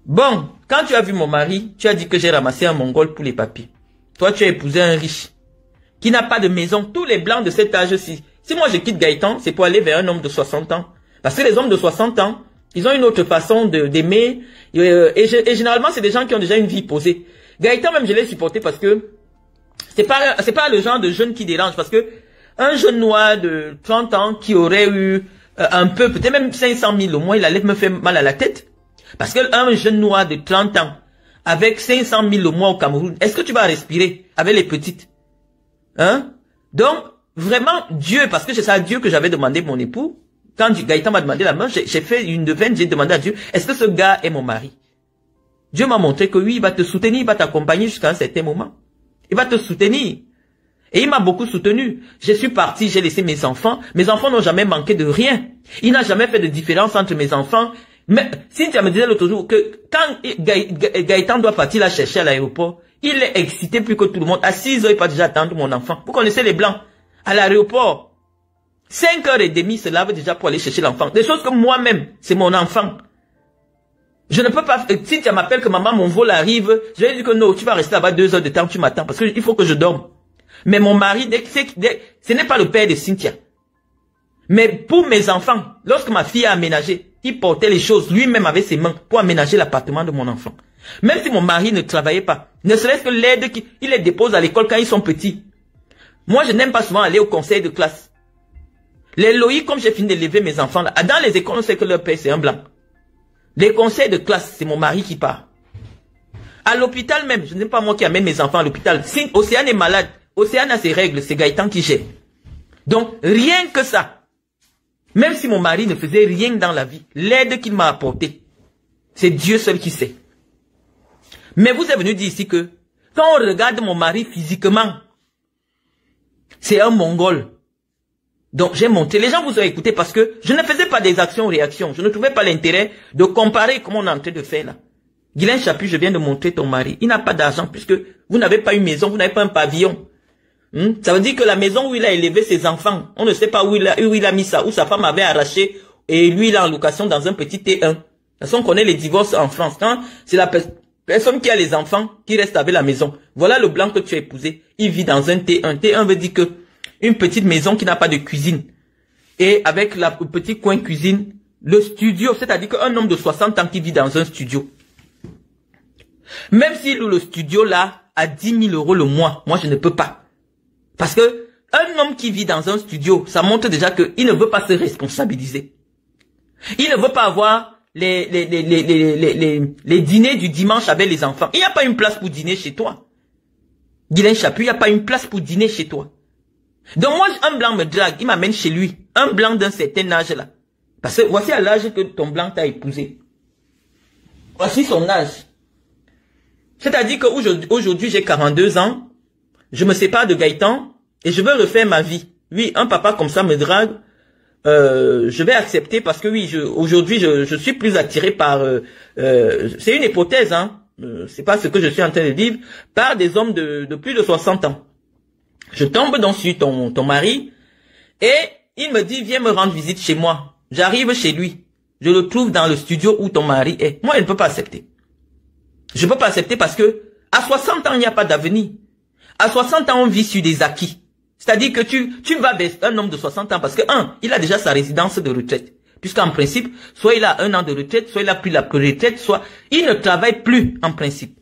Bon, quand tu as vu mon mari, tu as dit que j'ai ramassé un mongol pour les papiers. Toi, tu as épousé un riche qui n'a pas de maison. Tous les blancs de cet âge-ci. Si moi je quitte Gaëtan, c'est pour aller vers un homme de 60 ans. Parce que les hommes de 60 ans, ils ont une autre façon d'aimer. Et généralement, c'est des gens qui ont déjà une vie posée. Gaëtan, même, je l'ai supporté parce que c'est pas le genre de jeune qui dérange. Parce que un jeune noir de 30 ans qui aurait eu un peu, peut-être même 500 000 au moins, il allait me faire mal à la tête. Parce qu'un jeune noir de 30 ans, avec 500 000 au mois au Cameroun, est-ce que tu vas respirer avec les petites? Hein? Donc, vraiment, Dieu, parce que c'est ça Dieu que j'avais demandé mon époux, quand Gaëtan m'a demandé la main, j'ai fait une neuvaine, j'ai demandé à Dieu, est-ce que ce gars est mon mari? Dieu m'a montré que oui, il va te soutenir, il va t'accompagner jusqu'à un certain moment. Il va te soutenir. Et il m'a beaucoup soutenu. Je suis parti, j'ai laissé mes enfants. Mes enfants n'ont jamais manqué de rien. Il n'a jamais fait de différence entre mes enfants. Mais Cynthia me disait l'autre jour que quand Gaëtan doit partir la chercher à l'aéroport, il est excité plus que tout le monde. À 6 heures, il va déjà attendre mon enfant. Vous connaissez les blancs. À l'aéroport, 5h30, il se lave déjà pour aller chercher l'enfant. Des choses que moi-même, c'est mon enfant. Je ne peux pas... Cynthia m'appelle que maman, mon vol arrive. Je vais lui dire que non, tu vas rester là-bas 2 heures de temps, tu m'attends. Parce qu'il faut que je dorme. Mais mon mari, ce n'est pas le père de Cynthia. Mais pour mes enfants, lorsque ma fille a aménagé, il portait les choses lui-même avec ses mains pour aménager l'appartement de mon enfant. Même si mon mari ne travaillait pas, ne serait-ce que l'aide qu'il les dépose à l'école quand ils sont petits. Moi, je n'aime pas souvent aller au conseil de classe. Les lois, comme j'ai fini d'élever mes enfants là, dans les écoles, on sait que leur père c'est un blanc. Les conseils de classe, c'est mon mari qui part. À l'hôpital même, je n'aime pas moi qui amène mes enfants à l'hôpital. Si Océane est malade, Océane a ses règles, c'est Gaëtan qui gère. Donc, rien que ça. Même si mon mari ne faisait rien dans la vie, l'aide qu'il m'a apportée, c'est Dieu seul qui sait. Mais vous êtes venu dire ici que, quand on regarde mon mari physiquement, c'est un mongol. Donc j'ai monté, les gens vous ont écouté parce que je ne faisais pas des actions-réactions. Je ne trouvais pas l'intérêt de comparer comme on est en train de faire là. Guylaine Chapuis, je viens de montrer ton mari. Il n'a pas d'argent puisque vous n'avez pas une maison, vous n'avez pas un pavillon. Ça veut dire que la maison où il a élevé ses enfants, on ne sait pas où il a mis ça, où sa femme avait arraché et lui il est en location dans un petit T1. De toute façon, on connaît les divorces en France. Quand c'est la personne qui a les enfants qui reste avec la maison. Voilà le blanc que tu as épousé. Il vit dans un T1. T1 veut dire que une petite maison qui n'a pas de cuisine. Et avec le petit coin cuisine, le studio, c'est-à-dire qu'un homme de 60 ans qui vit dans un studio. Même si le studio là a 10 000 € le mois, moi je ne peux pas. Parce que un homme qui vit dans un studio, ça montre déjà qu'il ne veut pas se responsabiliser. Il ne veut pas avoir les dîners du dimanche avec les enfants. Il n'y a pas une place pour dîner chez toi. Guylaine Chaput, il n'y a pas une place pour dîner chez toi. Donc moi, un blanc me drague, il m'amène chez lui. Un blanc d'un certain âge là. Parce que voici à l'âge que ton blanc t'a épousé. Voici son âge. C'est-à-dire qu'aujourd'hui, j'ai 42 ans. Je me sépare de Gaëtan et je veux refaire ma vie. Oui, un papa comme ça me drague. Je vais accepter parce que oui, aujourd'hui, je suis plus attiré par... c'est une hypothèse, hein. C'est pas ce que je suis en train de dire. Par des hommes de plus de 60 ans. Je tombe donc sur ton mari et il me dit, viens me rendre visite chez moi. J'arrive chez lui. Je le trouve dans le studio où ton mari est. Moi, je ne peux pas accepter. Je ne peux pas accepter parce que à 60 ans, il n'y a pas d'avenir. À 60 ans, on vit sur des acquis. C'est-à-dire que tu vas vers un homme de 60 ans parce que, il a déjà sa résidence de retraite. Puisqu'en principe, soit il a 1 an de retraite, soit il a pris la retraite, soit il ne travaille plus en principe.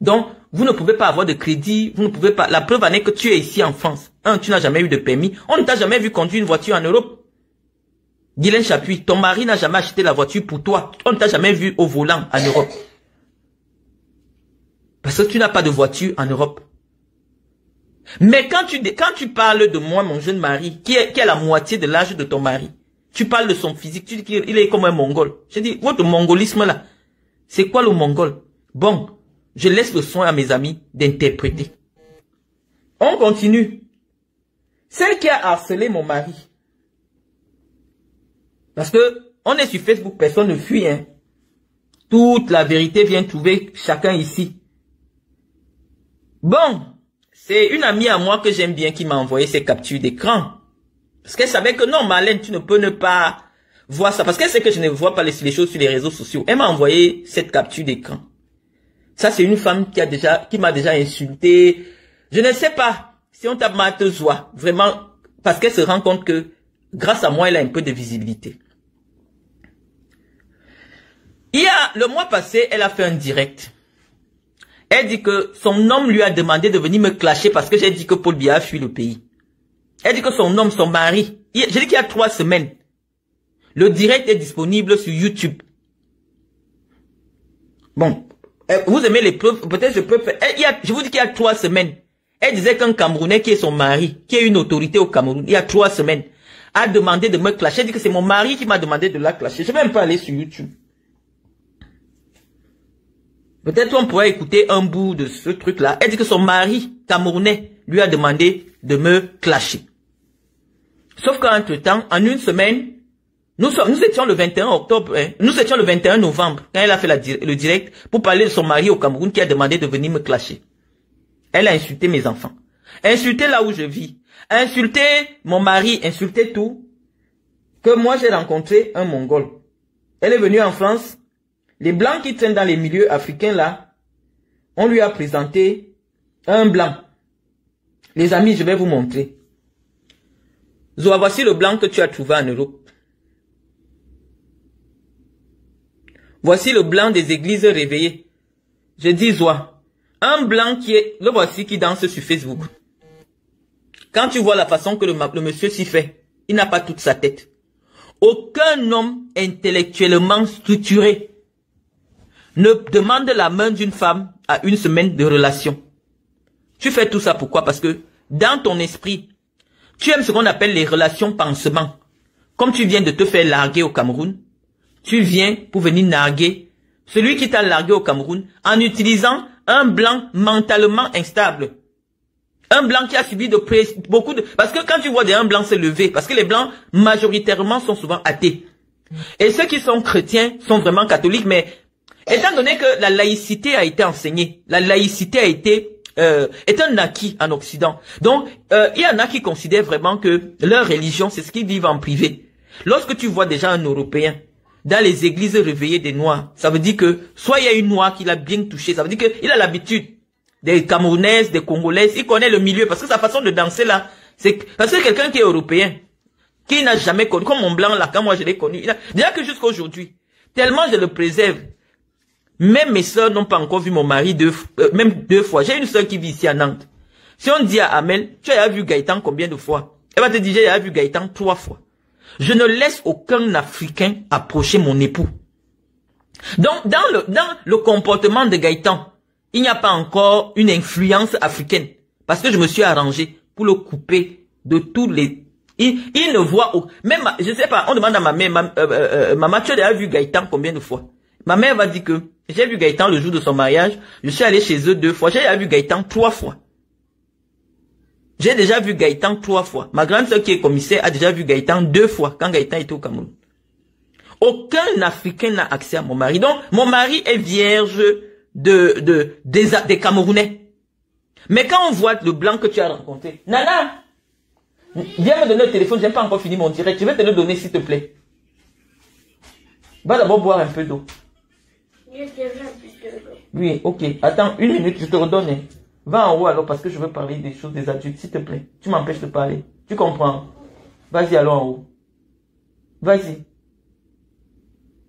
Donc, vous ne pouvez pas avoir de crédit, vous ne pouvez pas... La preuve en est que tu es ici en France. Tu n'as jamais eu de permis. On ne t'a jamais vu conduire une voiture en Europe. Guylaine Chaput, ton mari n'a jamais acheté la voiture pour toi. On ne t'a jamais vu au volant en Europe. Parce que tu n'as pas de voiture en Europe. Mais quand tu parles de moi, mon jeune mari, qui a la moitié de l'âge de ton mari, tu parles de son physique, tu dis qu'il est comme un mongol. Je dis, votre mongolisme là, c'est quoi le mongol? Bon, je laisse le soin à mes amis d'interpréter. On continue. Celle qui a harcelé mon mari. Parce que on est sur Facebook, personne ne fuit. Hein. Toute la vérité vient trouver chacun ici. Bon, c'est une amie à moi que j'aime bien qui m'a envoyé ses captures d'écran. Parce qu'elle savait que non, Marlène, tu ne peux ne pas voir ça. Parce qu'elle sait que je ne vois pas les choses sur les réseaux sociaux. Elle m'a envoyé cette capture d'écran. Ça, c'est une femme qui m'a déjà insulté. Je ne sais pas si on tape Matezoa, vraiment, parce qu'elle se rend compte que grâce à moi, elle a un peu de visibilité. Le mois passé, elle a fait un direct. Elle dit que son homme lui a demandé de venir me clasher parce que j'ai dit que Paul Biya a fui le pays. Elle dit que son homme, son mari, j'ai dit qu'il y a 3 semaines. Le direct est disponible sur YouTube. Bon, vous aimez les preuves, peut-être je peux faire. Je vous dis qu'il y a 3 semaines. Elle disait qu'un Camerounais qui est son mari, qui est une autorité au Cameroun, il y a 3 semaines, a demandé de me clasher. Elle dit que c'est mon mari qui m'a demandé de la clasher. Je vais même pas aller sur YouTube. Peut-être on pourrait écouter un bout de ce truc-là. Elle dit que son mari, Camerounais, lui a demandé de me clasher. Sauf qu'entre-temps, en une semaine, nous étions le 21 octobre, nous étions le 21 novembre, quand elle a fait le direct pour parler de son mari au Cameroun qui a demandé de venir me clasher. Elle a insulté mes enfants. Insulté là où je vis. Insulté mon mari, insulté tout. Que moi j'ai rencontré un Mongol. Elle est venue en France. Les blancs qui traînent dans les milieux africains là, on lui a présenté un blanc. Les amis, je vais vous montrer. Zoa, voici le blanc que tu as trouvé en Europe. Voici le blanc des églises réveillées. Je dis Zoa, un blanc le voici qui danse sur Facebook. Quand tu vois la façon que le monsieur s'y fait, il n'a pas toute sa tête. Aucun homme intellectuellement structuré ne demande la main d'une femme à une semaine de relation. Tu fais tout ça pourquoi? Parce que dans ton esprit, tu aimes ce qu'on appelle les relations pansement. Comme tu viens de te faire larguer au Cameroun, tu viens pour venir narguer celui qui t'a largué au Cameroun en utilisant un blanc mentalement instable. Un blanc qui a subi beaucoup de... Parce que quand tu vois un blanc se lever, parce que les blancs majoritairement sont souvent athées. Et ceux qui sont chrétiens sont vraiment catholiques, mais étant donné que la laïcité a été enseignée, la laïcité a été est un acquis en Occident. Donc, il y en a qui considèrent vraiment que leur religion, c'est ce qu'ils vivent en privé. Lorsque tu vois déjà un Européen dans les églises réveillées des Noirs, ça veut dire que soit il y a une Noire qui l'a bien touché, ça veut dire qu'il a l'habitude des Camerounaises, des Congolaises, il connaît le milieu, parce que sa façon de danser là, c'est parce que quelqu'un qui est européen, qui n'a jamais connu, comme mon blanc là, quand moi je l'ai connu, déjà que jusqu'à aujourd'hui, tellement je le préserve, même mes sœurs n'ont pas encore vu mon mari même 2 fois. J'ai une sœur qui vit ici à Nantes. Si on dit à Amel, tu as vu Gaëtan combien de fois? Elle va te dire, j'ai vu Gaëtan 3 fois. Je ne laisse aucun Africain approcher mon époux. Donc, dans le comportement de Gaëtan, il n'y a pas encore une influence africaine. Parce que je me suis arrangé pour le couper de tous les... Il ne voit... Même, je sais pas, on demande à ma mère, maman, tu as déjà vu Gaëtan combien de fois? Ma mère va dire que j'ai vu Gaëtan le jour de son mariage, je suis allé chez eux 2 fois, j'ai déjà vu Gaëtan 3 fois. J'ai déjà vu Gaëtan 3 fois. Ma grande sœur qui est commissaire a déjà vu Gaëtan 2 fois quand Gaëtan était au Cameroun. Aucun Africain n'a accès à mon mari. Donc, mon mari est vierge des Camerounais. Mais quand on voit le blanc que tu as rencontré, Nana, viens me donner le téléphone, je n'ai pas encore fini mon direct, je vais te le donner s'il te plaît. Va d'abord boire un peu d'eau. Oui, ok. Attends, 1 minute, je te redonne. Va en haut alors parce que je veux parler des choses des adultes, s'il te plaît. Tu m'empêches de parler. Tu comprends? Vas-y alors en haut. Vas-y.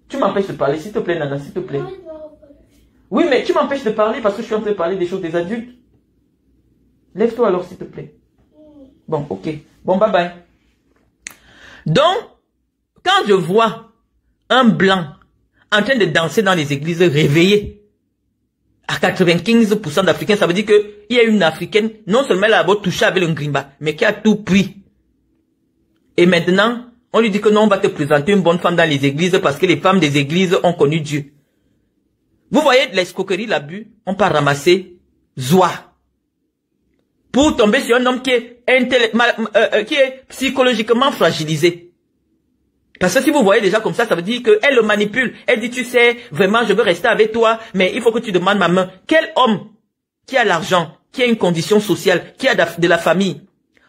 Tu m'empêches de parler, s'il te plaît, Nana, s'il te plaît. Oui, mais tu m'empêches de parler parce que je suis en train de parler des choses des adultes. Lève-toi alors, s'il te plaît. Bon, ok. Bon, bye bye. Donc, quand je vois un blanc en train de danser dans les églises réveillées, à 95% d'Africains, ça veut dire qu'il y a une Africaine, non seulement elle a beau toucher avec le ngrimba, mais qui a tout pris. Et maintenant, on lui dit que non, on va te présenter une bonne femme dans les églises parce que les femmes des églises ont connu Dieu. Vous voyez l'escroquerie, l'abus, on peut ramasser Zoua. Pour tomber sur un homme qui est psychologiquement fragilisé. Parce que si vous voyez déjà comme ça veut dire qu'elle le manipule. Elle dit, tu sais, vraiment, je veux rester avec toi, mais il faut que tu demandes ma main. Quel homme qui a l'argent, qui a une condition sociale, qui a de la famille,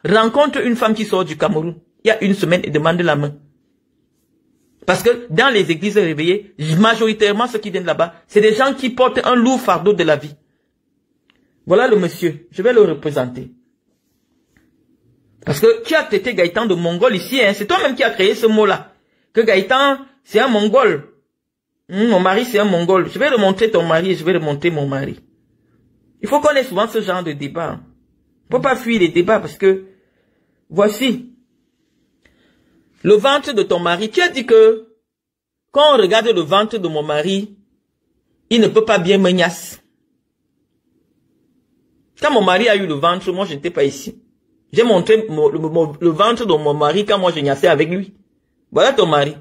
rencontre une femme qui sort du Cameroun, il y a 1 semaine et demande la main? Parce que dans les églises réveillées, majoritairement ceux qui viennent là-bas, c'est des gens qui portent un lourd fardeau de la vie. Voilà le monsieur, je vais le représenter. Parce que tu as traité Gaëtan de mongol ici, hein, c'est toi-même qui as créé ce mot-là. Que Gaëtan, c'est un mongol. Mon mari, c'est un mongol. Je vais le montrer ton mari et je vais le montrer mon mari. Il faut qu'on ait souvent ce genre de débat. Il ne faut pas fuir les débats parce que, voici, le ventre de ton mari. Tu as dit que, quand on regarde le ventre de mon mari, il ne peut pas bien me gnasse. Quand mon mari a eu le ventre, moi je n'étais pas ici. J'ai montré le ventre de mon mari quand moi je gnassais avec lui. Voilà ton mari.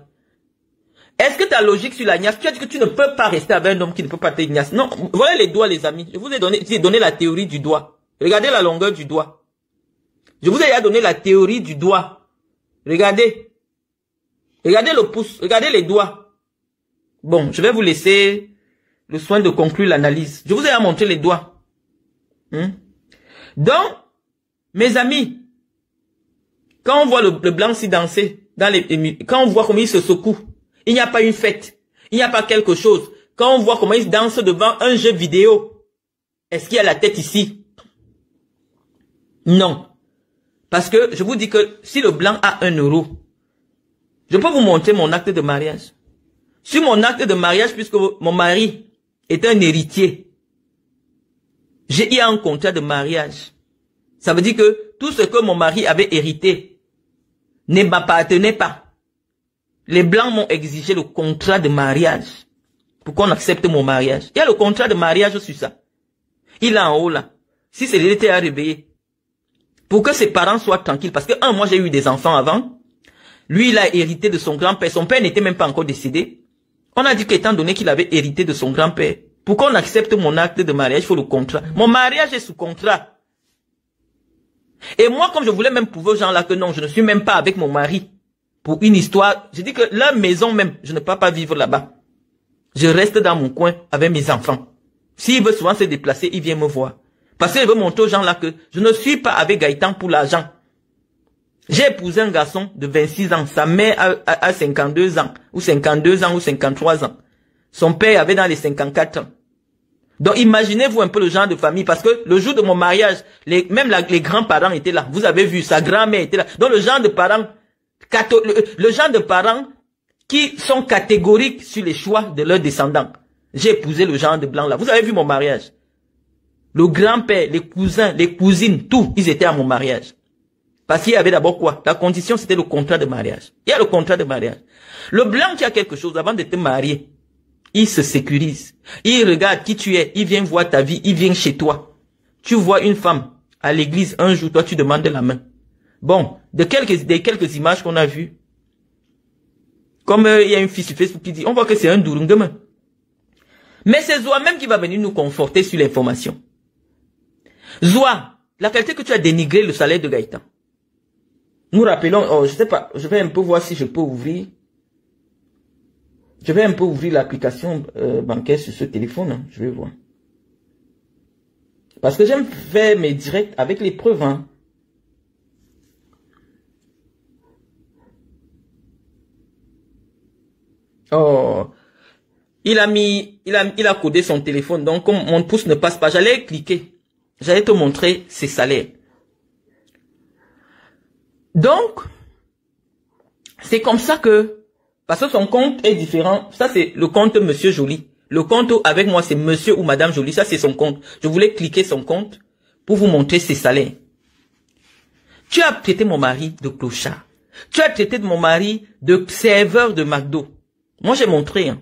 Est-ce que ta logique sur la gnasse, tu as dit que tu ne peux pas rester avec un homme qui ne peut pas te gnasser? Non, voilà les doigts les amis. Je vous ai donné la théorie du doigt. Regardez la longueur du doigt. Je vous ai déjà donné la théorie du doigt. Regardez. Regardez le pouce, regardez les doigts. Bon, je vais vous laisser le soin de conclure l'analyse. Je vous ai montré les doigts. Donc, mes amis, quand on voit le blanc s'y danser, quand on voit comment il se secoue, il n'y a pas une fête, il n'y a pas quelque chose. Quand on voit comment il danse devant un jeu vidéo, est-ce qu'il y a la tête ici? Non. Parce que je vous dis que si le blanc a 1 euro, je peux vous montrer mon acte de mariage. Sur mon acte de mariage, puisque mon mari est un héritier, j'ai eu un contrat de mariage. Ça veut dire que tout ce que mon mari avait hérité ne m'appartenait pas. Les Blancs m'ont exigé le contrat de mariage pour qu'on accepte mon mariage. Il y a le contrat de mariage sur ça. Il est en haut là. Si c'est l'été à réveiller, pour que ses parents soient tranquilles, parce que moi j'ai eu des enfants avant, lui il a hérité de son grand-père, son père n'était même pas encore décédé. On a dit qu'étant donné qu'il avait hérité de son grand-père, pour qu'on accepte mon acte de mariage, il faut le contrat. Mon mariage est sous contrat. Et moi, comme je voulais même prouver aux gens là que non, je ne suis même pas avec mon mari pour une histoire, j'ai dit que leur maison même, je ne peux pas vivre là-bas. Je reste dans mon coin avec mes enfants. S'il veut souvent se déplacer, il vient me voir. Parce qu'il veut montrer aux gens là que je ne suis pas avec Gaëtan pour l'argent. J'ai épousé un garçon de 26 ans. Sa mère a 52 ans, ou 52 ans, ou 53 ans. Son père avait dans les 54 ans. Donc imaginez-vous un peu le genre de famille, parce que le jour de mon mariage, même les grands-parents étaient là. Vous avez vu, sa grand-mère était là. Donc le genre de parents, le genre de parents qui sont catégoriques sur les choix de leurs descendants. J'ai épousé le genre de blanc là. Vous avez vu mon mariage. le grand-père, les cousins, les cousines, tout, ils étaient à mon mariage. Parce qu'il y avait d'abord quoi? La condition, c'était le contrat de mariage. Il y a le contrat de mariage. Le blanc qui a quelque chose, avant de te marier, il se sécurise. Il regarde qui tu es, il vient voir ta vie, il vient chez toi. Tu vois une femme à l'église, un jour, toi, tu demandes la main. Bon, des quelques images qu'on a vues, comme il y a une fille sur Facebook qui dit, on voit que c'est un Durungama. Mais c'est Zoa même qui va venir nous conforter sur l'information. Zoa, la qualité que tu as dénigré le salaire de Gaëtan. Nous rappelons, oh, je sais pas, je vais un peu voir si je peux ouvrir. Je vais un peu ouvrir l'application bancaire sur ce téléphone, hein, je vais voir. Parce que j'aime faire mes directs avec les preuves, hein. Oh, il a codé son téléphone, donc comme mon pouce ne passe pas, j'allais cliquer. J'allais te montrer ses salaires. Donc, c'est comme ça que, parce que son compte est différent. Ça, c'est le compte Monsieur Joly. Le compte avec moi, c'est Monsieur ou Madame Joly. Ça, c'est son compte. Je voulais cliquer son compte pour vous montrer ses salaires. Tu as traité mon mari de clochard. Tu as traité de mon mari de serveur de McDo. Moi, j'ai montré. Hein.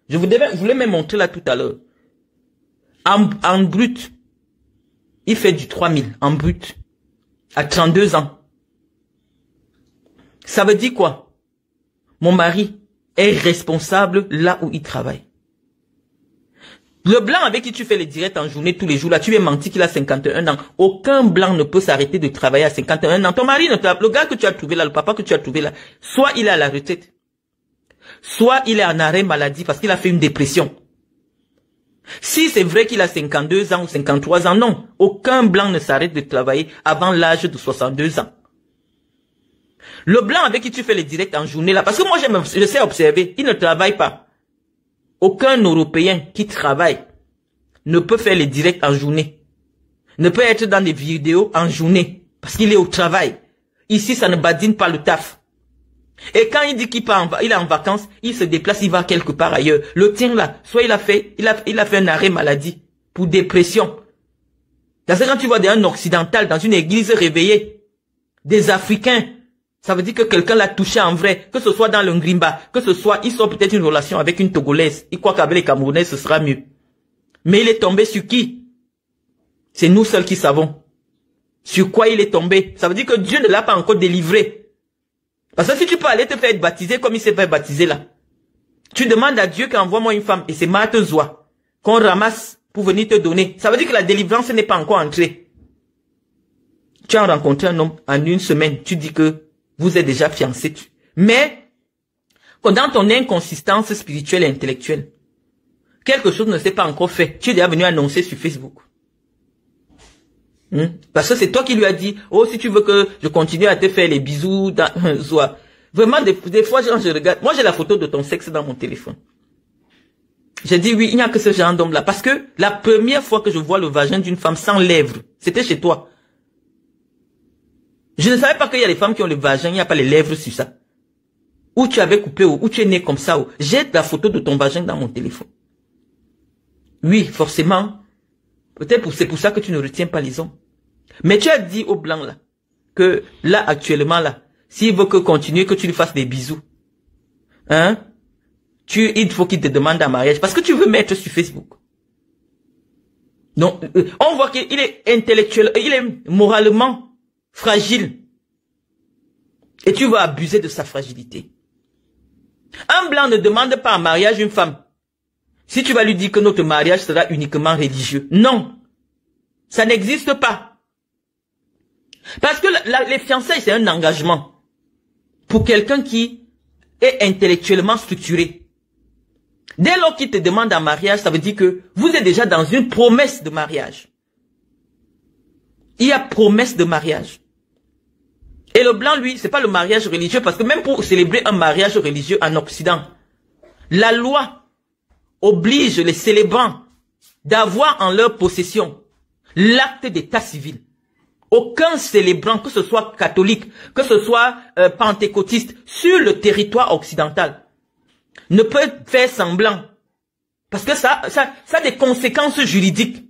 Je voulais même montrer là tout à l'heure. En brut, il fait du 3000 en brut. À 32 ans. Ça veut dire quoi? Mon mari est responsable là où il travaille. Le blanc avec qui tu fais les directs en journée tous les jours, là, tu lui as menti qu'il a 51 ans. Aucun blanc ne peut s'arrêter de travailler à 51 ans. Ton mari ne travaille. Le gars que tu as trouvé là, le papa que tu as trouvé là, soit il est à la retraite, soit il est en arrêt maladie parce qu'il a fait une dépression. Si c'est vrai qu'il a 52 ans ou 53 ans, non. Aucun blanc ne s'arrête de travailler avant l'âge de 62 ans. Le blanc avec qui tu fais les directs en journée là, parce que moi je sais observer, il ne travaille pas. Aucun Européen qui travaille ne peut faire les directs en journée. Ne peut être dans des vidéos en journée, parce qu'il est au travail. Ici, ça ne badine pas le taf. Et quand il dit qu'il est en vacances, il se déplace, il va quelque part ailleurs. Le tien là, soit il a fait un arrêt maladie pour dépression. Parce que quand tu vois un occidental dans une église réveillée, des Africains, ça veut dire que quelqu'un l'a touché en vrai, que ce soit dans le Ngrimba, que ce soit, ils ont peut-être une relation avec une Togolaise. Il croit qu'avec les Camerounais, ce sera mieux. Mais il est tombé sur qui? C'est nous seuls qui savons. Sur quoi il est tombé? Ça veut dire que Dieu ne l'a pas encore délivré. Parce que si tu peux aller te faire baptiser comme il s'est fait baptiser là, tu demandes à Dieu qu'envoie-moi une femme, et c'est Marthe Zoa, qu'on ramasse pour venir te donner. Ça veut dire que la délivrance n'est pas encore entrée. Tu as rencontré un homme en une semaine, tu dis que vous êtes déjà fiancés. Mais, dans ton inconsistance spirituelle et intellectuelle, quelque chose ne s'est pas encore fait. Tu es déjà venu annoncer sur Facebook. Parce que c'est toi qui lui as dit, oh, si tu veux que je continue à te faire les bisous dans Zoa. Vraiment, des fois, quand je regarde, moi j'ai la photo de ton sexe dans mon téléphone. J'ai dit oui, il n'y a que ce genre d'homme là. Parce que la première fois que je vois le vagin d'une femme sans lèvres, c'était chez toi. Je ne savais pas qu'il y a des femmes qui ont le vagin, il n'y a pas les lèvres sur ça. Ou tu avais coupé, ou tu es né comme ça. J'ai la photo de ton vagin dans mon téléphone. Oui, forcément. Peut-être c'est pour ça que tu ne retiens pas les hommes. Mais tu as dit au blanc là, que là, actuellement là, s'il veut que continue, que tu lui fasses des bisous. Hein? Il faut qu'il te demande un mariage. Parce que tu veux mettre sur Facebook. Donc, on voit qu'il est intellectuel, il est moralement fragile. Et tu vas abuser de sa fragilité. Un blanc ne demande pas en mariage une femme. Si tu vas lui dire que notre mariage sera uniquement religieux. Non. Ça n'existe pas. Parce que les fiançailles, c'est un engagement. Pour quelqu'un qui est intellectuellement structuré. Dès lors qu'il te demande en mariage, ça veut dire que vous êtes déjà dans une promesse de mariage. Il y a promesse de mariage. Et le blanc, lui, c'est pas le mariage religieux, parce que même pour célébrer un mariage religieux en Occident, la loi oblige les célébrants d'avoir en leur possession l'acte d'état civil. Aucun célébrant, que ce soit catholique, que ce soit pentecôtiste, sur le territoire occidental, ne peut faire semblant. Parce que ça a des conséquences juridiques.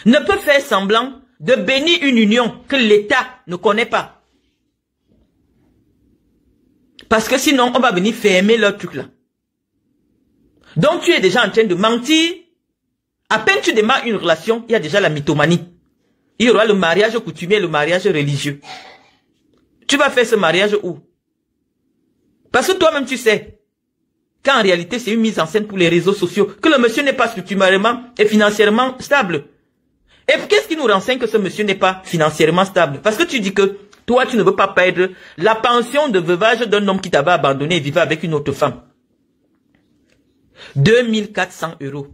ne peut faire semblant de bénir une union que l'État ne connaît pas. Parce que sinon, on va venir fermer leur truc là. Donc, tu es déjà en train de mentir. À peine tu démarres une relation, il y a déjà la mythomanie. Il y aura le mariage coutumier et le mariage religieux. Tu vas faire ce mariage où? Parce que toi-même, tu sais qu'en réalité, c'est une mise en scène pour les réseaux sociaux, que le monsieur n'est pas structurellement et financièrement stable. Et qu'est-ce qui nous renseigne que ce monsieur n'est pas financièrement stable? Parce que tu dis que toi, tu ne veux pas perdre la pension de veuvage d'un homme qui t'avait abandonné et vivait avec une autre femme. 2400 €.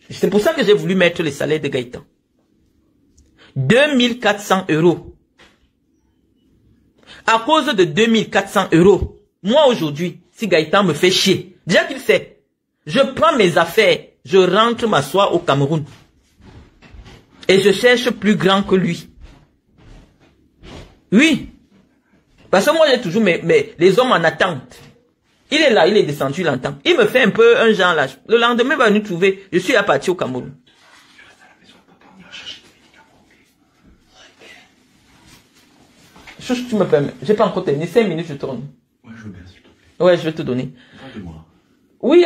C'est pour ça que j'ai voulu mettre les salaires de Gaëtan. 2400 €. À cause de 2400 €, moi aujourd'hui, si Gaëtan me fait chier, déjà qu'il sait, je prends mes affaires, je rentre m'asseoir au Cameroun. Et je cherche plus grand que lui. Oui. Parce que moi j'ai toujours les hommes en attente. Il est là, il est descendu, il l'entend. Il me fait un peu un genre là. Le lendemain, il va nous trouver. Je suis à partir au Cameroun. Tu me permets. J'ai pas encore terminé. 5 minutes, je tourne. Ouais, je veux bien, s'il te plaît. Ouais, je vais te donner. Parle-moi. Oui,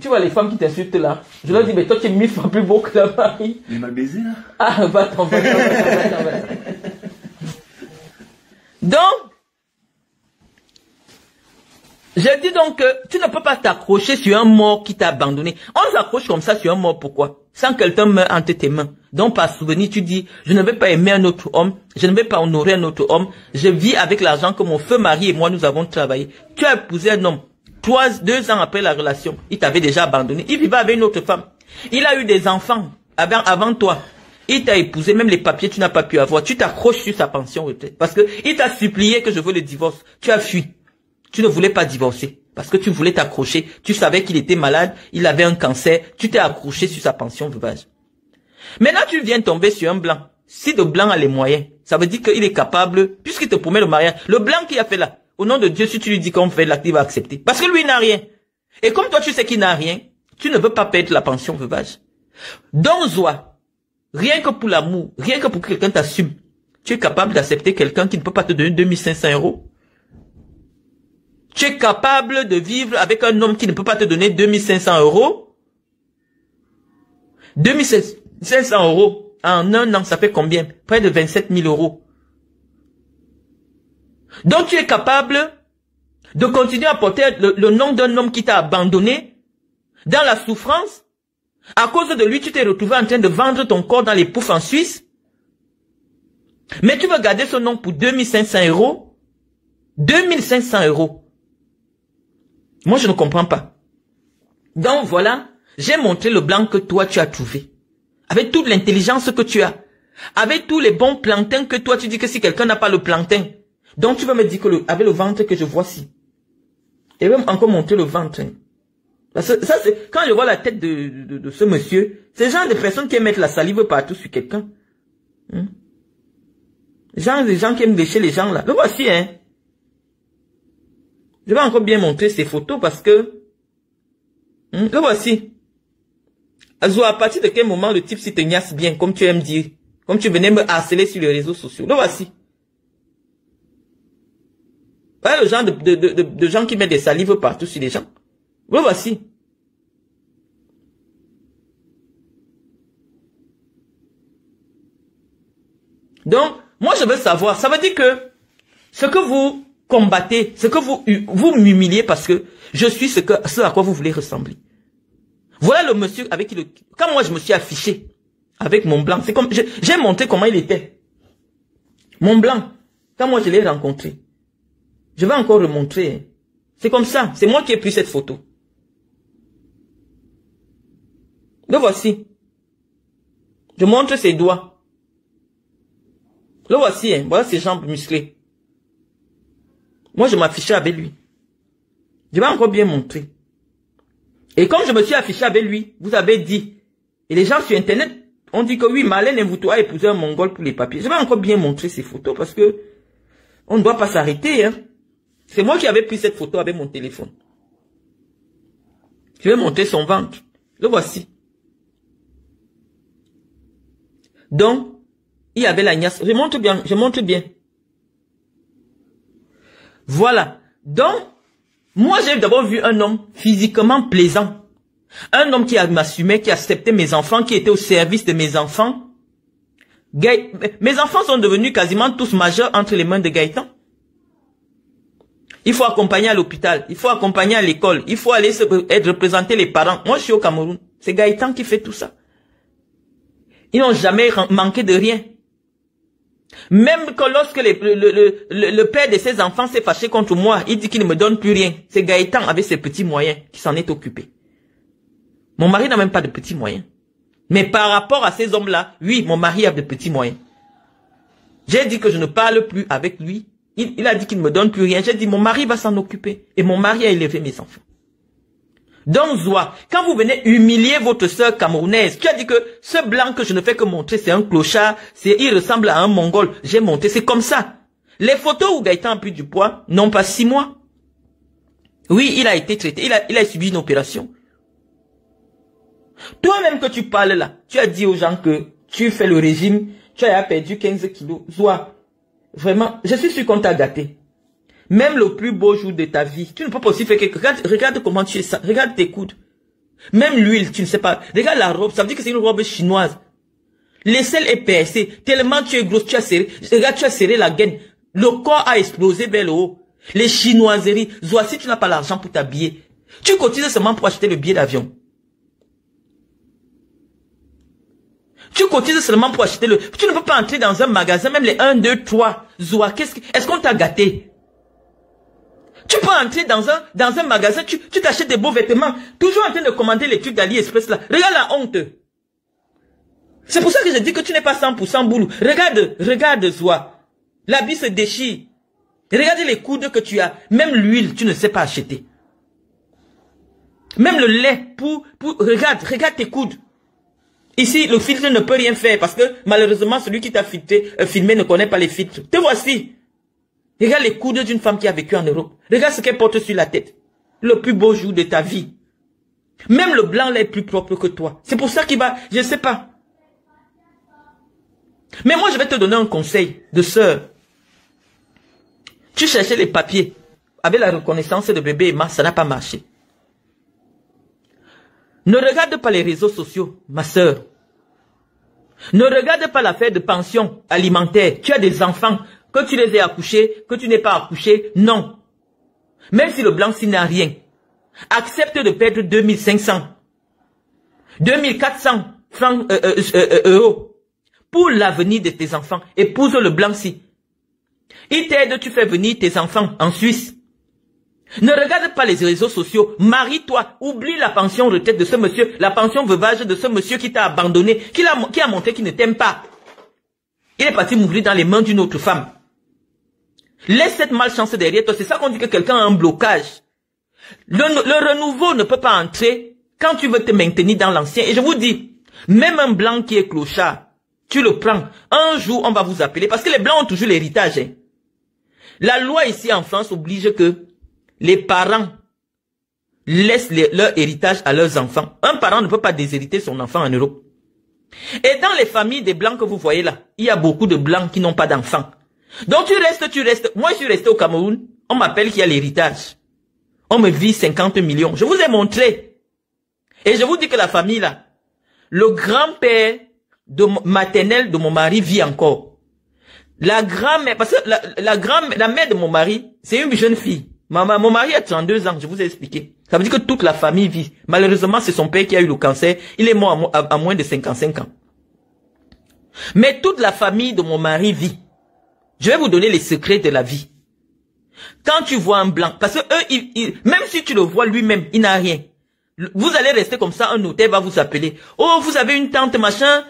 tu vois les femmes qui t'insultent là. Je leur dis, mais toi tu es 1000 fois plus beau que la Marie. Il m'a baisé là. Ah, va-t'en. Donc, je dis donc que tu ne peux pas t'accrocher sur un mort qui t'a abandonné. On s'accroche comme ça sur un mort, pourquoi? Sans quelqu'un meurt entre tes mains. Donc par souvenir, tu dis, je ne vais pas aimer un autre homme, je ne vais pas honorer un autre homme, je vis avec l'argent que mon feu mari et moi nous avons travaillé. Tu as épousé un homme, 2 ans après la relation, il t'avait déjà abandonné, il vivait avec une autre femme. Il a eu des enfants avant toi. Il t'a épousé, même les papiers tu n'as pas pu avoir. Tu t'accroches sur sa pension retraite. Parce que il t'a supplié que je veux le divorce. Tu as fui. Tu ne voulais pas divorcer. Parce que tu voulais t'accrocher. Tu savais qu'il était malade, il avait un cancer. Tu t'es accroché sur sa pension veuvage. Maintenant tu viens tomber sur un blanc. Si le blanc a les moyens, ça veut dire qu'il est capable, puisqu'il te promet le mariage. Le blanc qui a fait là, au nom de Dieu, si tu lui dis qu'on fait l'acte, il va accepter. Parce que lui, il n'a rien. Et comme toi, tu sais qu'il n'a rien, tu ne veux pas perdre la pension veuvage. Donc, Zoa, rien que pour l'amour, rien que pour que quelqu'un t'assume, tu es capable d'accepter quelqu'un qui ne peut pas te donner 2500 €. Tu es capable de vivre avec un homme qui ne peut pas te donner 2500 €. 2500 € en un an, ça fait combien? Près de 27 000 €. Donc tu es capable de continuer à porter le nom d'un homme qui t'a abandonné dans la souffrance. À cause de lui, tu t'es retrouvé en train de vendre ton corps dans les poufs en Suisse. Mais tu veux garder ce nom pour 2500 €. 2500 €. Moi, je ne comprends pas. Donc voilà, j'ai montré le blanc que toi, tu as trouvé. Avec toute l'intelligence que tu as. Avec tous les bons plantains que toi, tu dis que si quelqu'un n'a pas le plantain, donc tu vas me dire que avec le ventre que je vois ci. Et même encore montrer le ventre. Parce que ça, c'est, quand je vois la tête de ce monsieur, c'est le genre de personnes qui aiment mettre la salive partout sur quelqu'un. Genre des gens qui aiment lécher les gens là. Le voici, hein. Je vais encore bien montrer ces photos parce que... le voici. Also, à partir de quel moment le type s'y tenasse bien, comme tu aimes dire, comme tu venais me harceler sur les réseaux sociaux. Le voici. Voilà le genre de gens qui mettent des salives partout sur les gens. Le voici. Donc, moi je veux savoir, ça veut dire que ce que vous combattez, ce que vous m'humiliez parce que je suis ce à quoi vous voulez ressembler. Voilà le monsieur avec qui quand moi je me suis affiché avec mon blanc, c'est comme, j'ai montré comment il était. Mon blanc, quand moi je l'ai rencontré. Je vais encore remontrer. C'est comme ça, c'est moi qui ai pris cette photo. Le voici. Je montre ses doigts. Le voici, hein. Voilà ses jambes musclées. Moi je m'affichais avec lui. Je vais encore bien montrer. Et comme je me suis affiché avec lui, vous avez dit, et les gens sur internet ont dit que oui, Marlène Mvuto a épousé un Mongol pour les papiers. Je vais encore bien montrer ces photos parce que on ne doit pas s'arrêter. Hein. C'est moi qui avais pris cette photo avec mon téléphone. Je vais montrer son ventre. Le voici. Donc, il y avait la niasse. Je montre bien, je montre bien. Voilà. Donc, moi, j'ai d'abord vu un homme physiquement plaisant. Un homme qui m'assumait, qui acceptait mes enfants, qui était au service de mes enfants. Mes enfants sont devenus quasiment tous majeurs entre les mains de Gaëtan. Il faut accompagner à l'hôpital, il faut accompagner à l'école, il faut aller représenter les parents. Moi, je suis au Cameroun. C'est Gaëtan qui fait tout ça. Ils n'ont jamais manqué de rien. Même que lorsque le père de ses enfants s'est fâché contre moi, il dit qu'il ne me donne plus rien. C'est Gaëtan avec ses petits moyens qui s'en est occupé. Mon mari n'a même pas de petits moyens. Mais par rapport à ces hommes-là, oui, mon mari a de petits moyens. J'ai dit que je ne parle plus avec lui. Il a dit qu'il ne me donne plus rien. J'ai dit, mon mari va s'en occuper. Et mon mari a élevé mes enfants. Donc, Zoua, quand vous venez humilier votre sœur camerounaise, tu as dit que ce blanc que je ne fais que montrer, c'est un clochard, il ressemble à un mongol. J'ai monté, c'est comme ça. Les photos où Gaëtan a pris du poids n'ont pas 6 mois. Oui, il a été traité, il a subi une opération. Toi-même que tu parles là, tu as dit aux gens que tu fais le régime, tu as perdu 15 kilos. Zoua, vraiment, je suis sûr qu'on t'a gâté. Même le plus beau jour de ta vie, tu ne peux pas aussi faire quelque chose. Regarde comment tu es ça. Regarde tes coudes. Même l'huile, tu ne sais pas. Regarde la robe, ça veut dire que c'est une robe chinoise. L'aisselle est percée. Tellement tu es grosse, tu as serré. Regarde, tu as serré la gaine. Le corps a explosé vers le haut. Les chinoiseries. Zoua, si tu n'as pas l'argent pour t'habiller, tu cotises seulement pour acheter le billet d'avion. Tu cotises seulement pour acheter tu ne peux pas entrer dans un magasin, même les 1, 2, 3. Zoua, est-ce qu'on t'a gâté? Tu peux entrer dans un magasin, tu t'achètes des beaux vêtements, toujours en train de commander les trucs d'AliExpress là. Regarde la honte. C'est pour ça que je dis que tu n'es pas 100% boulot. Regarde Zoua. L'habit se déchire. Regarde les coudes que tu as. Même l'huile, tu ne sais pas acheter. Même le lait regarde tes coudes. Ici, le filtre ne peut rien faire parce que malheureusement, celui qui t'a filmé ne connaît pas les filtres. Te voici. Regarde les coudes d'une femme qui a vécu en Europe. Regarde ce qu'elle porte sur la tête. Le plus beau jour de ta vie. Même le blanc là est plus propre que toi. C'est pour ça qu'il va... Je ne sais pas. Mais moi, je vais te donner un conseil de sœur. Tu cherchais les papiers. Avec la reconnaissance de bébé Emma, ça n'a pas marché. Ne regarde pas les réseaux sociaux, ma sœur. Ne regarde pas l'affaire de pension alimentaire. Tu as des enfants... Que tu les aies accouchés, que tu n'aies pas accouché, non. Même si le blanc s'il n'a rien, accepte de perdre 2500, 2400 francs, euros pour l'avenir de tes enfants. Épouse le blanc-ci. Il t'aide, tu fais venir tes enfants en Suisse. Ne regarde pas les réseaux sociaux. Marie-toi. Oublie la pension retraite de ce monsieur, la pension veuvage de ce monsieur qui t'a abandonné, qui a montré qu'il ne t'aime pas. Il est parti mourir dans les mains d'une autre femme. Laisse cette malchance derrière toi. C'est ça qu'on dit que quelqu'un a un blocage. Le renouveau ne peut pas entrer quand tu veux te maintenir dans l'ancien. Et je vous dis, même un blanc qui est clochard, tu le prends. Un jour, on va vous appeler. Parce que les blancs ont toujours l'héritage. Hein. La loi ici en France oblige que les parents laissent leur héritage à leurs enfants. Un parent ne peut pas déshériter son enfant en Europe. Et dans les familles des blancs que vous voyez là, il y a beaucoup de blancs qui n'ont pas d'enfants. Donc tu restes. Moi je suis resté au Cameroun, on m'appelle qu'il y a l'héritage. On me vit 50 millions. Je vous ai montré. Et je vous dis que la famille là, le grand-père maternel de mon mari vit encore. La grand-mère, parce que la mère de mon mari, c'est une jeune fille. Mon mari a 32 ans, je vous ai expliqué. Ça veut dire que toute la famille vit. Malheureusement, c'est son père qui a eu le cancer. Il est mort à moins de 55 ans. Mais toute la famille de mon mari vit. Je vais vous donner les secrets de la vie. Quand tu vois un blanc, parce que eux, même si tu le vois lui-même, il n'a rien. Vous allez rester comme ça, un notaire va vous appeler. Oh, vous avez une tante machin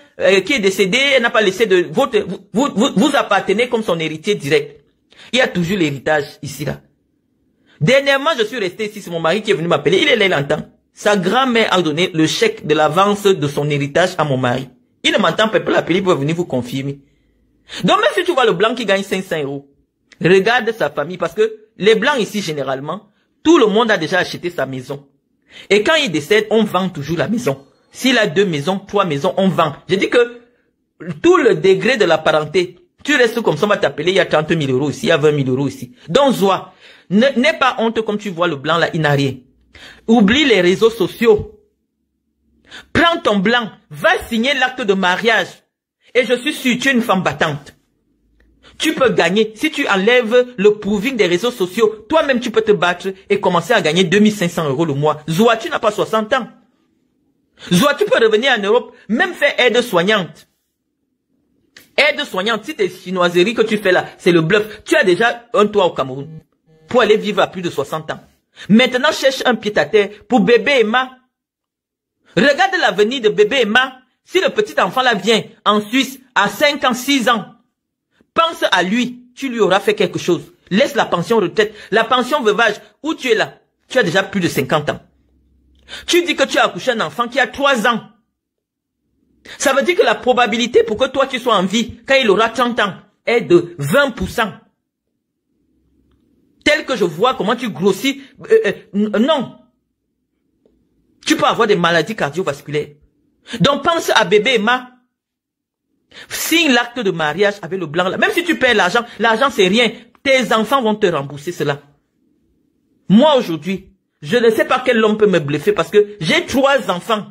qui est décédée, elle n'a pas laissé de... Vous appartenez comme son héritier direct. Il y a toujours l'héritage ici, là. Dernièrement, je suis resté ici, c'est mon mari qui est venu m'appeler. Il est là, il entend. Sa grand-mère a donné le chèque de l'avance de son héritage à mon mari. Il ne m'entend pas l'appeler, il peut venir vous confirmer. Donc même si tu vois le blanc qui gagne 500 euros, regarde sa famille, parce que les blancs ici, généralement, tout le monde a déjà acheté sa maison. Et quand il décède, on vend toujours la maison. S'il a 2 maisons, 3 maisons, on vend. Je dis que tout le degré de la parenté. Tu restes comme ça, on va t'appeler, il y a 30 000 euros ici, il y a 20 000 euros ici. Donc, Zoa, n'aie pas honte comme tu vois le blanc là, il n'a rien. Oublie les réseaux sociaux. Prends ton blanc, va signer l'acte de mariage. Et je suis sûr, tu es une femme battante. Tu peux gagner. Si tu enlèves le proving des réseaux sociaux, toi-même tu peux te battre et commencer à gagner 2500 € le mois. Zoa, tu n'as pas 60 ans. Zoa, tu peux revenir en Europe, même faire aide-soignante. Aide-soignante, si tes chinoiseries que tu fais là, c'est le bluff. Tu as déjà un toit au Cameroun pour aller vivre à plus de 60 ans. Maintenant, cherche un pied-à-terre pour bébé Emma. Regarde l'avenir de bébé Emma. Si le petit enfant là vient en Suisse à 5 ans, 6 ans, pense à lui, tu lui auras fait quelque chose. Laisse la pension retraite, la pension veuvage, où tu es là, tu as déjà plus de 50 ans. Tu dis que tu as accouché un enfant qui a 3 ans. Ça veut dire que la probabilité pour que toi tu sois en vie, quand il aura 30 ans, est de 20%. Tel que je vois comment tu grossis, non. Tu peux avoir des maladies cardiovasculaires. Donc pense à bébé Emma. Signe l'acte de mariage avec le blanc là. Même si tu perds l'argent, l'argent c'est rien. Tes enfants vont te rembourser cela. Moi aujourd'hui, je ne sais pas quel homme peut me bluffer parce que j'ai 3 enfants.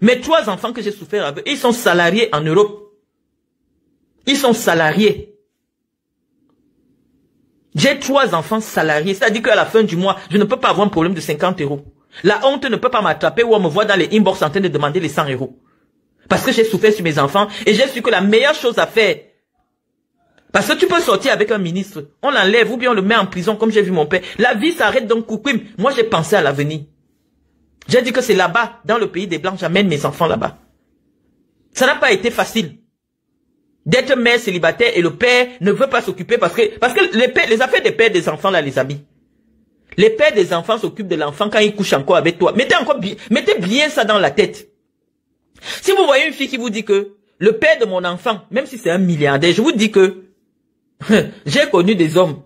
Mes 3 enfants que j'ai souffert avec, ils sont salariés en Europe. Ils sont salariés. J'ai 3 enfants salariés. C'est-à-dire qu'à la fin du mois, je ne peux pas avoir un problème de 50 €. La honte ne peut pas m'attraper ou on me voit dans les inbox en train de demander les 100 €. Parce que j'ai souffert sur mes enfants et j'ai su que la meilleure chose à faire, parce que tu peux sortir avec un ministre, on l'enlève ou bien on le met en prison comme j'ai vu mon père. La vie s'arrête donc coucouim. Moi j'ai pensé à l'avenir. J'ai dit que c'est là-bas, dans le pays des Blancs, j'amène mes enfants là-bas. Ça n'a pas été facile d'être mère célibataire et le père ne veut pas s'occuper parce que les affaires des pères des enfants là, les amis. Les pères des enfants s'occupent de l'enfant quand il couche encore avec toi. Mettez bien ça dans la tête. Si vous voyez une fille qui vous dit que le père de mon enfant, même si c'est un milliardaire, je vous dis que j'ai connu des hommes.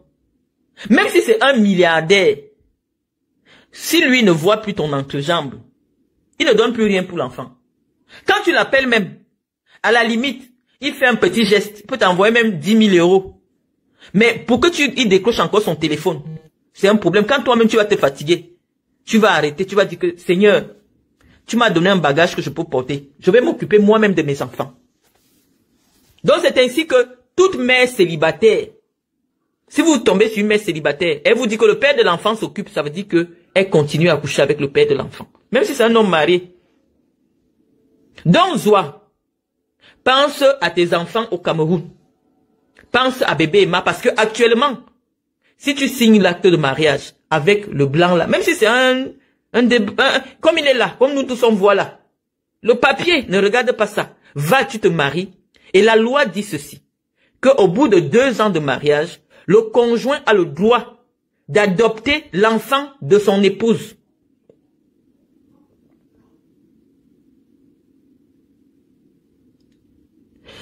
Même si c'est un milliardaire, si lui ne voit plus ton entrejambe, il ne donne plus rien pour l'enfant. Quand tu l'appelles même, à la limite, il fait un petit geste, il peut t'envoyer même 10 000 €. Mais pour que il décroche encore son téléphone, c'est un problème. Quand toi-même tu vas te fatiguer, tu vas arrêter, tu vas dire que Seigneur, tu m'as donné un bagage que je peux porter. Je vais m'occuper moi-même de mes enfants. Donc c'est ainsi que toute mère célibataire, si vous tombez sur une mère célibataire, elle vous dit que le père de l'enfant s'occupe, ça veut dire qu'elle continue à coucher avec le père de l'enfant. Même si c'est un homme marié. Donc Zoa, pense à tes enfants au Cameroun. Pense à bébé Emma parce que actuellement, si tu signes l'acte de mariage avec le blanc là, même si c'est comme il est là, comme nous tous on voit là, le papier, ne regarde pas ça. Va, tu te maries. Et la loi dit ceci, qu'au bout de 2 ans de mariage, le conjoint a le droit d'adopter l'enfant de son épouse.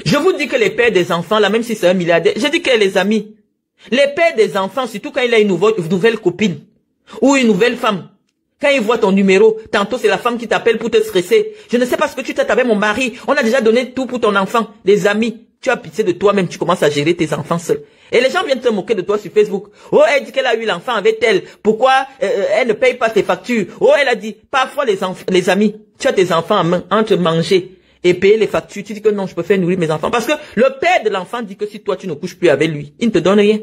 Je vous dis que les pères des enfants, là, même si c'est un milliardaire, je dis que les amis, les pères des enfants, surtout quand il a une nouvelle copine ou une nouvelle femme, quand il voit ton numéro, tantôt c'est la femme qui t'appelle pour te stresser. Je ne sais pas ce que tu t'as avec mon mari. On a déjà donné tout pour ton enfant. Des amis, tu as pitié de toi-même, tu commences à gérer tes enfants seuls. Et les gens viennent te moquer de toi sur Facebook. Oh, elle dit qu'elle a eu l'enfant avec elle. Pourquoi elle ne paye pas ses factures? Oh, elle a dit, parfois les amis, tu as tes enfants en main, entre manger et payer les factures. Tu dis que non, je peux faire nourrir mes enfants. Parce que le père de l'enfant dit que si toi tu ne couches plus avec lui, il ne te donne rien.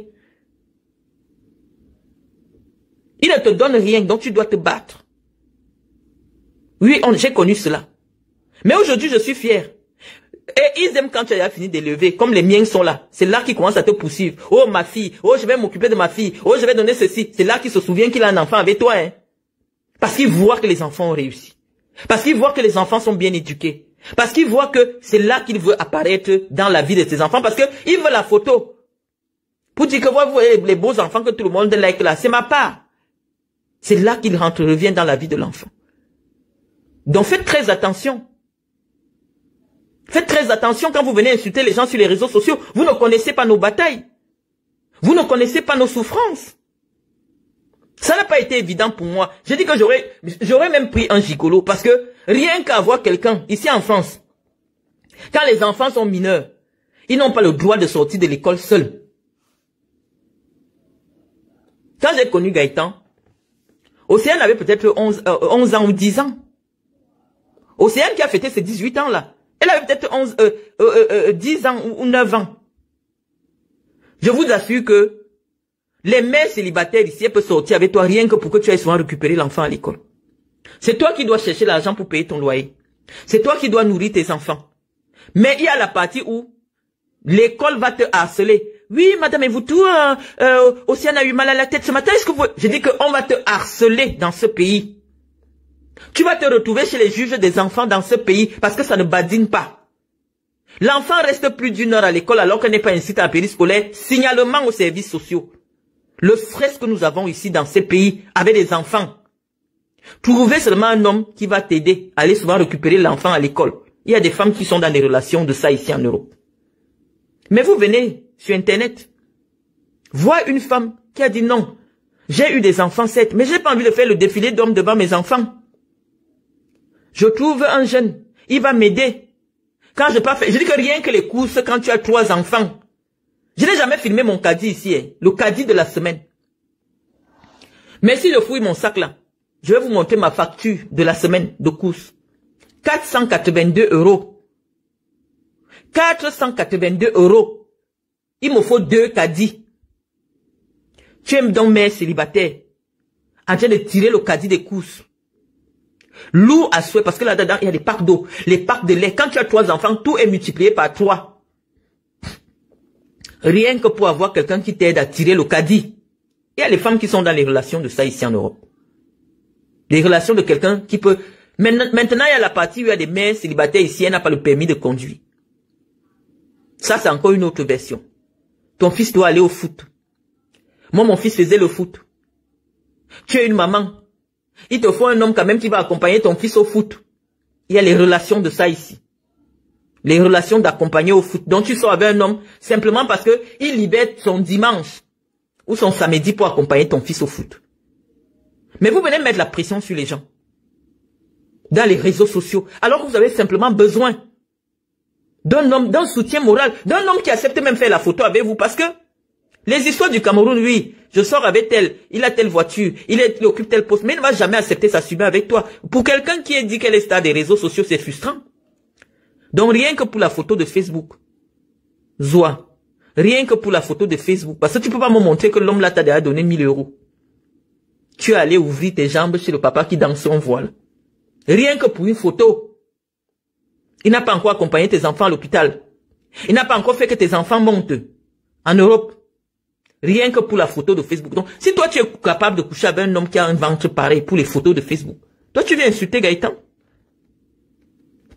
Il ne te donne rien, donc tu dois te battre. Oui, j'ai connu cela. Mais aujourd'hui, je suis fier. Et ils aiment quand tu as fini d'élever, comme les miens sont là. C'est là qu'ils commencent à te poursuivre. Oh, ma fille. Oh, je vais m'occuper de ma fille. Oh, je vais donner ceci. C'est là qu'ils se souviennent qu'il a un enfant avec toi. Hein. Parce qu'ils voient que les enfants ont réussi. Parce qu'ils voient que les enfants sont bien éduqués. Parce qu'ils voient que c'est là qu'il veut apparaître dans la vie de ses enfants. Parce qu'il veut la photo. Pour dire que vous voyez les beaux enfants que tout le monde like là. C'est ma part. C'est là qu'il revient dans la vie de l'enfant. Donc faites très attention. Faites très attention quand vous venez insulter les gens sur les réseaux sociaux. Vous ne connaissez pas nos batailles. Vous ne connaissez pas nos souffrances. Ça n'a pas été évident pour moi. J'ai dit que j'aurais même pris un gigolo parce que rien qu'à voir quelqu'un ici en France, Quand les enfants sont mineurs, ils n'ont pas le droit de sortir de l'école seuls. Quand j'ai connu Gaëtan, Océane avait peut-être 11 ans ou 10 ans. Océane qui a fêté ses 18 ans là, elle avait peut-être 10 ans ou 9 ans. Je vous assure que les mères célibataires ici, elles peuvent sortir avec toi rien que pour que tu ailles souvent récupérer l'enfant à l'école. C'est toi qui dois chercher l'argent pour payer ton loyer. C'est toi qui dois nourrir tes enfants. Mais il y a la partie où l'école va te harceler. Oui, madame, et vous tout, Océane a eu mal à la tête ce matin. Est-ce que vous... Je dis qu'on va te harceler dans ce pays. Tu vas te retrouver chez les juges des enfants dans ce pays parce que ça ne badine pas. L'enfant reste plus d'une heure à l'école alors qu'elle n'est pas inscrite à la périscolaire. Signalement aux services sociaux. Le stress que nous avons ici dans ces pays avec les enfants. Trouvez seulement un homme qui va t'aider à aller souvent récupérer l'enfant à l'école. Il y a des femmes qui sont dans des relations de ça ici en Europe. Mais vous venez sur Internet, voir une femme qui a dit non, j'ai eu des enfants certes, mais j'ai pas envie de faire le défilé d'hommes devant mes enfants. Je trouve un jeune, il va m'aider. Quand je dis que rien que les courses quand tu as 3 enfants. Je n'ai jamais filmé mon caddie ici, hein, le caddie de la semaine. Mais si je fouille mon sac là, je vais vous montrer ma facture de la semaine de courses. 482 €. 482 €. Il me faut 2 caddies. Tu aimes donc mère célibataire, en train de tirer le caddie des courses. Lourd à souhait, parce que là-dedans, il y a des packs d'eau, les packs de lait. Quand tu as 3 enfants, tout est multiplié par 3. Rien que pour avoir quelqu'un qui t'aide à tirer le caddie. Il y a les femmes qui sont dans les relations de ça ici en Europe. Les relations de quelqu'un qui peut... Maintenant, il y a la partie où il y a des mères célibataires ici, elle n'a pas le permis de conduire. Ça, c'est encore une autre version. Ton fils doit aller au foot. Moi, mon fils faisait le foot. Tu es une maman. Il te faut un homme quand même qui va accompagner ton fils au foot. Il y a les relations de ça ici. Les relations d'accompagner au foot. Donc tu sors avec un homme simplement parce que il libère son dimanche ou son samedi pour accompagner ton fils au foot. Mais vous venez mettre la pression sur les gens. Dans les réseaux sociaux. Alors que vous avez simplement besoin d'un homme, d'un soutien moral, d'un homme qui accepte même faire la photo avec vous. Parce que les histoires du Cameroun, oui, je sors avec tel, il a telle voiture, il occupe tel poste, mais il ne va jamais accepter sa subir avec toi. Pour quelqu'un qui dit qu'elle est star des réseaux sociaux, c'est frustrant. Donc rien que pour la photo de Facebook, Zoa, rien que pour la photo de Facebook, parce que tu ne peux pas me montrer que l'homme là t'a déjà donné 1000 €. Tu es allé ouvrir tes jambes chez le papa qui danse son voile. Rien que pour une photo. Il n'a pas encore accompagné tes enfants à l'hôpital. Il n'a pas encore fait que tes enfants montent en Europe. Rien que pour la photo de Facebook. Donc, si toi tu es capable de coucher avec un homme qui a un ventre pareil pour les photos de Facebook, toi tu viens insulter Gaëtan.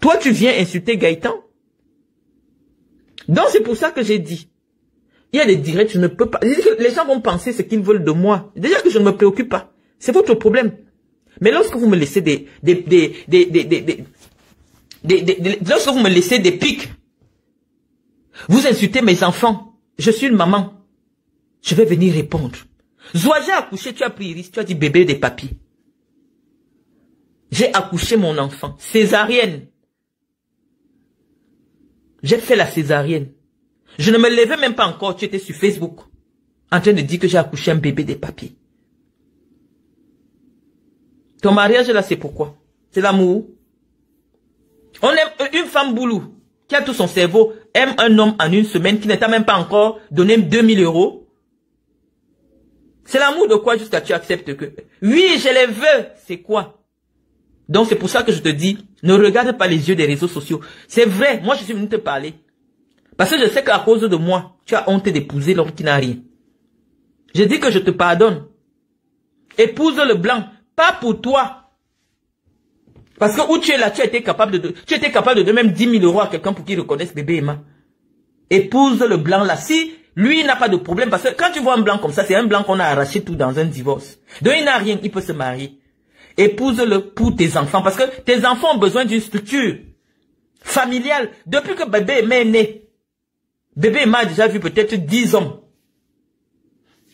Toi tu viens insulter Gaëtan. Donc c'est pour ça que j'ai dit, il y a des directs, je ne peux pas. Les gens vont penser ce qu'ils veulent de moi. Déjà que je ne me préoccupe pas. C'est votre problème. Mais lorsque vous me laissez lorsque vous me laissez des pics, vous insultez mes enfants. Je suis une maman. Je vais venir répondre. Zoa, j'ai accouché, tu as pris Iris, tu as dit bébé des papiers. J'ai accouché mon enfant. Césarienne. J'ai fait la césarienne. Je ne me levais même pas encore, tu étais sur Facebook. En train de dire que j'ai accouché un bébé des papiers. Ton mariage là, c'est pourquoi? C'est l'amour. On aime une femme boulou qui a tout son cerveau, aime un homme en une semaine qui ne t'a même pas encore donné 2000 €. C'est l'amour de quoi jusqu'à tu acceptes que... Oui, je les veux. C'est quoi? Donc c'est pour ça que je te dis, ne regarde pas les yeux des réseaux sociaux. C'est vrai, moi je suis venu te parler. Parce que je sais qu'à cause de moi, tu as honte d'épouser l'homme qui n'a rien. Je dis que je te pardonne. Épouse le blanc, pas pour toi. Parce que où tu es là, tu étais capable de donner même 10 000 € à quelqu'un pour qu'il reconnaisse bébé Emma. Épouse le blanc là. Si lui, il n'a pas de problème, parce que quand tu vois un blanc comme ça, c'est un blanc qu'on a arraché tout dans un divorce. Donc il n'a rien, il peut se marier. Épouse-le pour tes enfants, parce que tes enfants ont besoin d'une structure familiale. Depuis que bébé Emma est né, bébé Emma a déjà vu peut-être 10 hommes.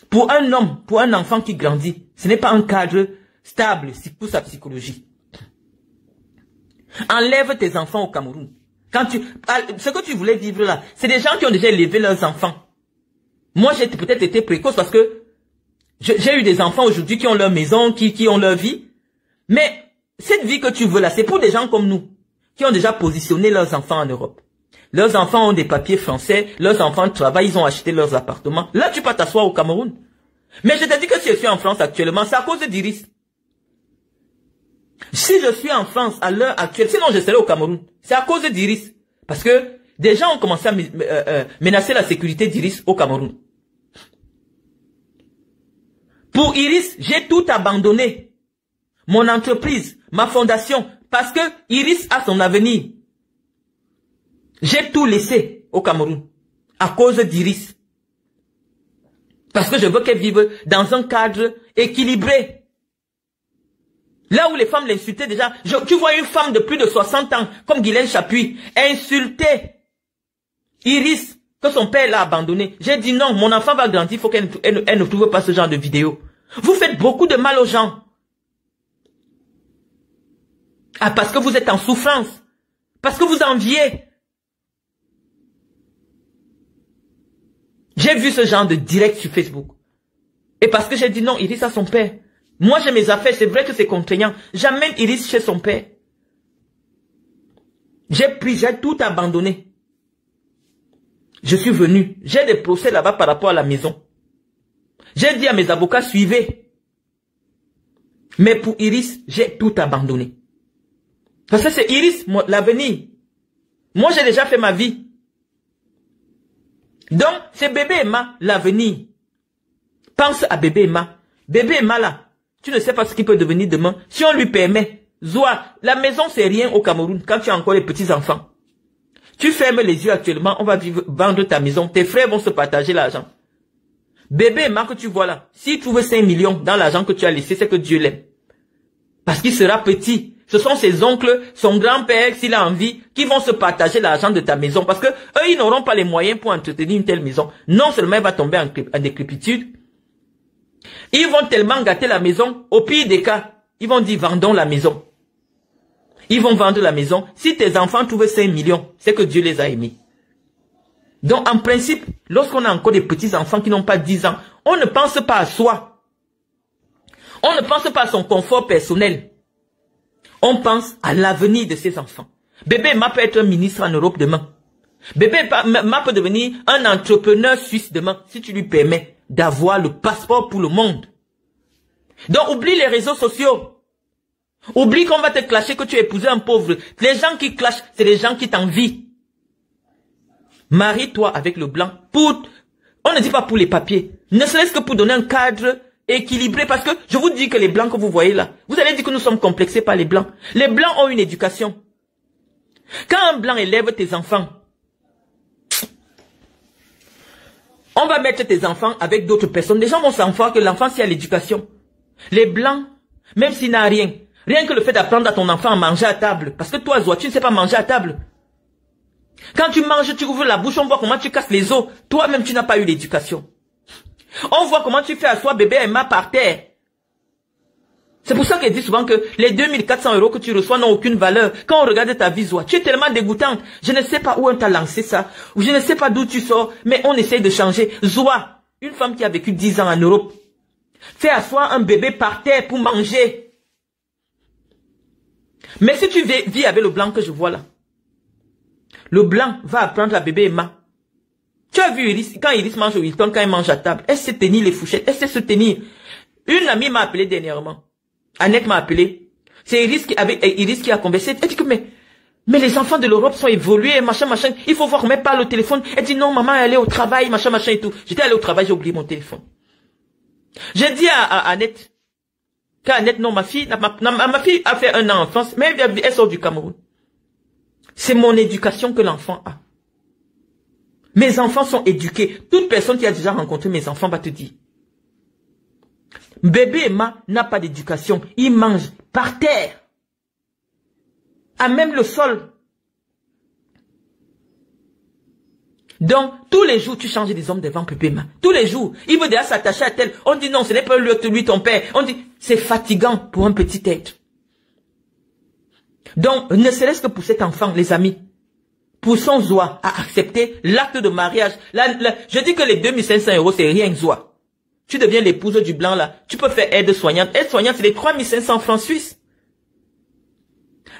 Pour un homme, pour un enfant qui grandit, ce n'est pas un cadre stable pour sa psychologie. Enlève tes enfants au Cameroun. Ce que tu voulais vivre là, c'est des gens qui ont déjà élevé leurs enfants. Moi, j'ai peut-être été précoce parce que j'ai eu des enfants aujourd'hui qui ont leur maison, qui ont leur vie. Mais cette vie que tu veux là, c'est pour des gens comme nous, qui ont déjà positionné leurs enfants en Europe. Leurs enfants ont des papiers français, leurs enfants travaillent, ils ont acheté leurs appartements. Là, tu peux t'asseoir au Cameroun. Mais je te dis que si je suis en France actuellement, c'est à cause d'Iris. Si je suis en France à l'heure actuelle, sinon je serais au Cameroun. C'est à cause d'Iris. Parce que des gens ont commencé à menacer la sécurité d'Iris au Cameroun. Pour Iris, j'ai tout abandonné. Mon entreprise, ma fondation, parce que Iris a son avenir. J'ai tout laissé au Cameroun à cause d'Iris. Parce que je veux qu'elle vive dans un cadre équilibré. Là où les femmes l'insultaient déjà. Tu vois une femme de plus de 60 ans, comme Guylaine Chapuis, insulter Iris, que son père l'a abandonné. J'ai dit non, mon enfant va grandir, il faut qu'elle ne trouve pas ce genre de vidéo. Vous faites beaucoup de mal aux gens. Ah, parce que vous êtes en souffrance. Parce que vous enviez. J'ai vu ce genre de direct sur Facebook. Et parce que j'ai dit non, Iris a son père. Moi j'ai mes affaires, c'est vrai que c'est contraignant. J'amène Iris chez son père. J'ai tout abandonné. Je suis venu. J'ai des procès là-bas par rapport à la maison. J'ai dit à mes avocats, suivez. Mais pour Iris, j'ai tout abandonné. Parce que c'est Iris, l'avenir. Moi j'ai déjà fait ma vie. Donc, c'est bébé Emma, l'avenir. Pense à bébé Emma. Bébé Emma là, tu ne sais pas ce qu'il peut devenir demain. Si on lui permet, Zoa, la maison c'est rien au Cameroun quand tu as encore les petits enfants. Tu fermes les yeux actuellement, on va vendre ta maison, tes frères vont se partager l'argent. Bébé Emma que tu vois là, s'il trouve 5 millions dans l'argent que tu as laissé, c'est que Dieu l'aime. Parce qu'il sera petit. Ce sont ses oncles, son grand-père, s'il a envie, qui vont se partager l'argent de ta maison. Parce que eux, ils n'auront pas les moyens pour entretenir une telle maison. Non seulement elle va tomber en décrépitude, ils vont tellement gâter la maison, au pire des cas, ils vont dire vendons la maison. Ils vont vendre la maison. Si tes enfants trouvent 5 millions, c'est que Dieu les a aimés. Donc en principe, lorsqu'on a encore des petits enfants qui n'ont pas 10 ans, on ne pense pas à soi. On ne pense pas à son confort personnel. On pense à l'avenir de ses enfants. Bébé Emma peut être un ministre en Europe demain. Bébé Emma peut devenir un entrepreneur suisse demain, si tu lui permets d'avoir le passeport pour le monde. Donc oublie les réseaux sociaux. Oublie qu'on va te clasher que tu as épousé un pauvre. Les gens qui clashent, c'est les gens qui t'envient. Marie-toi avec le blanc. On ne dit pas pour les papiers. Ne serait-ce que pour donner un cadre équilibré, parce que je vous dis que les blancs que vous voyez là, vous allez dire que nous sommes complexés par les blancs. Les blancs ont une éducation. Quand un blanc élève tes enfants, on va mettre tes enfants avec d'autres personnes. Les gens vont savoir que l'enfant c'est à l'éducation. Les blancs, même s'il n'a rien que le fait d'apprendre à ton enfant à manger à table, parce que toi Zoa, tu ne sais pas manger à table. Quand tu manges, tu ouvres la bouche, on voit comment tu casses les os. Toi-même tu n'as pas eu l'éducation. On voit comment tu fais asseoir bébé Emma par terre. C'est pour ça qu'elle dit souvent que les 2400 € que tu reçois n'ont aucune valeur. Quand on regarde ta vie, Zoa, tu es tellement dégoûtante. Je ne sais pas où on t'a lancé ça, ou je ne sais pas d'où tu sors, mais on essaye de changer. Zoa, une femme qui a vécu 10 ans en Europe, fait asseoir un bébé par terre pour manger. Mais si tu vis avec le blanc que je vois là, le blanc va apprendre à bébé Emma. Tu as vu Iris, quand Iris mange au Hilton, quand elle mange à table, elle sait tenir les fourchettes, elle sait se tenir. Une amie m'a appelé dernièrement. Annette m'a appelé. C'est Iris qui a conversé. Elle dit que mais les enfants de l'Europe sont évolués, machin. Il faut voir comment elle parle au téléphone. Elle dit non, maman, elle est au travail, machin et tout. J'étais allé au travail, j'ai oublié mon téléphone. J'ai dit à Annette, qu'Annette, non, ma fille a fait 1 an en France, mais elle sort du Cameroun. C'est mon éducation que l'enfant a. Mes enfants sont éduqués. Toute personne qui a déjà rencontré mes enfants va te dire. Bébé Emma n'a pas d'éducation. Il mange par terre. À même le sol. Donc, tous les jours, tu changes des hommes devant bébé Emma. Tous les jours. Il veut déjà s'attacher à tel. On dit non, ce n'est pas lui ton père. On dit, c'est fatigant pour un petit être. Donc, ne serait-ce que pour cet enfant, les amis. pour son Zoa à accepter l'acte de mariage. Je dis que les 2500 €, c'est rien, Zoa. Tu deviens l'épouse du blanc, là. Tu peux faire aide-soignante. Aide-soignante, c'est les 3500 francs suisses.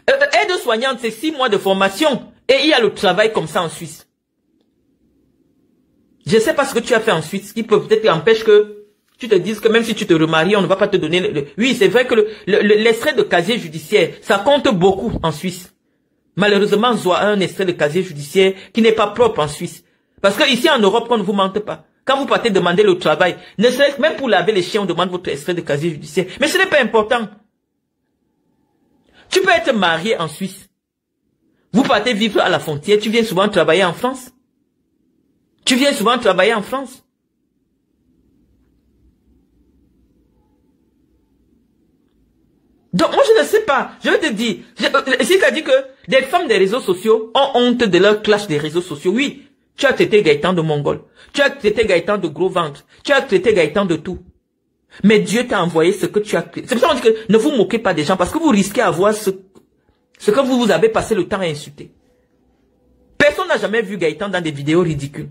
Aide-soignante, c'est 6 mois de formation. Et il y a le travail comme ça en Suisse. Je sais pas ce que tu as fait en Suisse, qui peut peut-être empêcher que tu te dises que même si tu te remaries, on ne va pas te donner Oui, c'est vrai que l'extrait de casier judiciaire, ça compte beaucoup en Suisse. Malheureusement, Zoa a un extrait de casier judiciaire qui n'est pas propre en Suisse. Parce que ici en Europe, on ne vous mente pas. Quand vous partez demander le travail, ne serait-ce même pour laver les chiens, on demande votre extrait de casier judiciaire. Mais ce n'est pas important. Tu peux être marié en Suisse. Vous partez vivre à la frontière, tu viens souvent travailler en France. Tu viens souvent travailler en France. Donc moi je ne sais pas, je vais te dire, si tu as dit que des femmes des réseaux sociaux ont honte de leur clash des réseaux sociaux, oui, tu as traité Gaëtan de Mongol, tu as traité Gaëtan de gros ventre, tu as traité Gaëtan de tout. Mais Dieu t'a envoyé ce que tu as créé. C'est pour ça qu'on dit que ne vous moquez pas des gens, parce que vous risquez d'avoir ce que vous avez passé le temps à insulter. Personne n'a jamais vu Gaëtan dans des vidéos ridicules.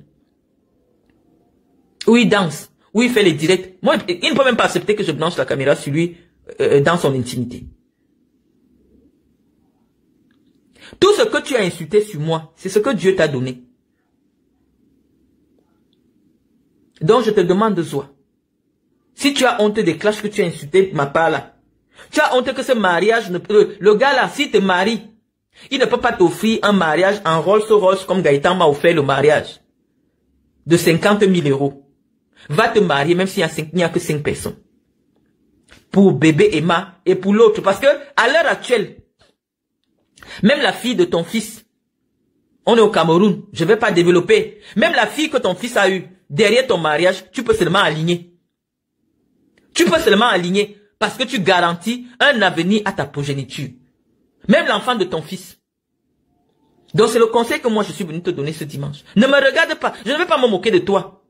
Où il danse, où il fait les directs. Moi, il ne peut même pas accepter que je branche la caméra sur lui dans son intimité. Tout ce que tu as insulté sur moi, c'est ce que Dieu t'a donné. Donc je te demande, Zoa, si tu as honte des clashs que tu as insultés ma part là, tu as honte que ce mariage, le gars là, s'il te marie, il ne peut pas t'offrir un mariage en Rolls-Royce comme Gaëtan m'a offert le mariage de 50 000 €. Va te marier même s'il n'y a que 5 personnes. Pour bébé Emma et pour l'autre. Parce que à l'heure actuelle, même la fille de ton fils, on est au Cameroun, je ne vais pas développer. Même la fille que ton fils a eue, derrière ton mariage, tu peux seulement aligner. Tu peux seulement aligner parce que tu garantis un avenir à ta progéniture. Même l'enfant de ton fils. Donc c'est le conseil que moi je suis venu te donner ce dimanche. Ne me regarde pas, je ne vais pas me moquer de toi.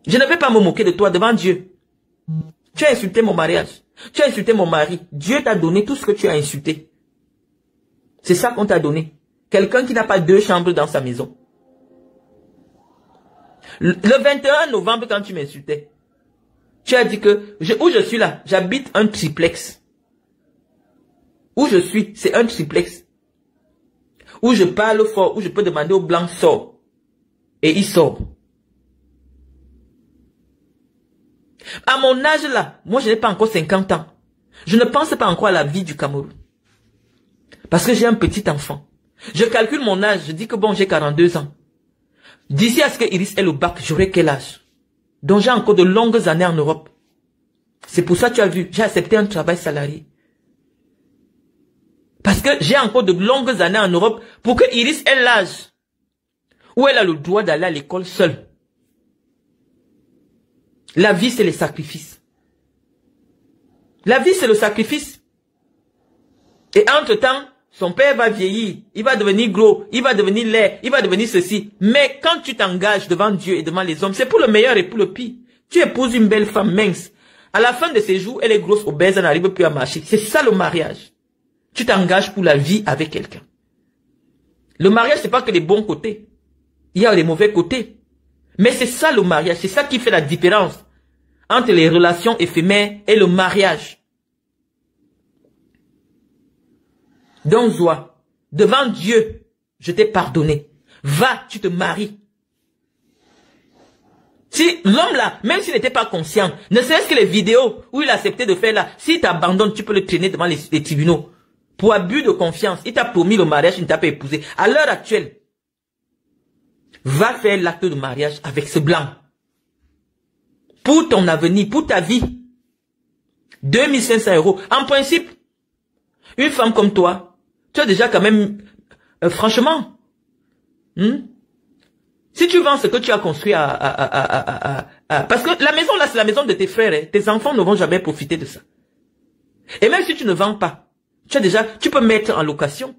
Je ne vais pas me moquer de toi devant Dieu. Tu as insulté mon mariage. Tu as insulté mon mari. Dieu t'a donné tout ce que tu as insulté. C'est ça qu'on t'a donné. Quelqu'un qui n'a pas 2 chambres dans sa maison. Le 21 novembre, quand tu m'insultais, tu as dit que, où je suis là, j'habite un triplex. Où je suis, c'est un triplex. Où je parle fort, où je peux demander au blanc, sort. Et il sort. À mon âge là, moi je n'ai pas encore 50 ans. Je ne pense pas encore à la vie du Cameroun. Parce que j'ai un petit enfant. Je calcule mon âge, je dis que bon, j'ai 42 ans. D'ici à ce que Iris ait le bac, j'aurai quel âge? Donc j'ai encore de longues années en Europe. C'est pour ça que tu as vu, j'ai accepté un travail salarié. Parce que j'ai encore de longues années en Europe pour que Iris ait l'âge où elle a le droit d'aller à l'école seule. La vie, c'est les sacrifices. La vie, c'est le sacrifice. Et entre-temps, son père va vieillir, il va devenir gros, il va devenir laid, il va devenir ceci. Mais quand tu t'engages devant Dieu et devant les hommes, c'est pour le meilleur et pour le pire. Tu épouses une belle femme mince. À la fin de ses jours, elle est grosse, obèse, elle n'arrive plus à marcher. C'est ça le mariage. Tu t'engages pour la vie avec quelqu'un. Le mariage, c'est pas que les bons côtés. Il y a les mauvais côtés. Mais c'est ça le mariage, c'est ça qui fait la différence entre les relations éphémères et le mariage. Donc, Zoa, devant Dieu, je t'ai pardonné. Va, tu te maries. Si l'homme là, même s'il n'était pas conscient, ne serait-ce que les vidéos où il a accepté de faire là, s'il t'abandonne, tu peux le traîner devant les tribunaux. Pour abus de confiance, il t'a promis le mariage, il ne t'a pas épousé. À l'heure actuelle, va faire l'acte de mariage avec ce blanc. Pour ton avenir, pour ta vie. 2500 €. En principe, une femme comme toi, tu as déjà quand même, franchement, si tu vends ce que tu as construit parce que la maison là, c'est la maison de tes frères, hein, tes enfants ne vont jamais profiter de ça. Et même si tu ne vends pas, tu peux mettre en location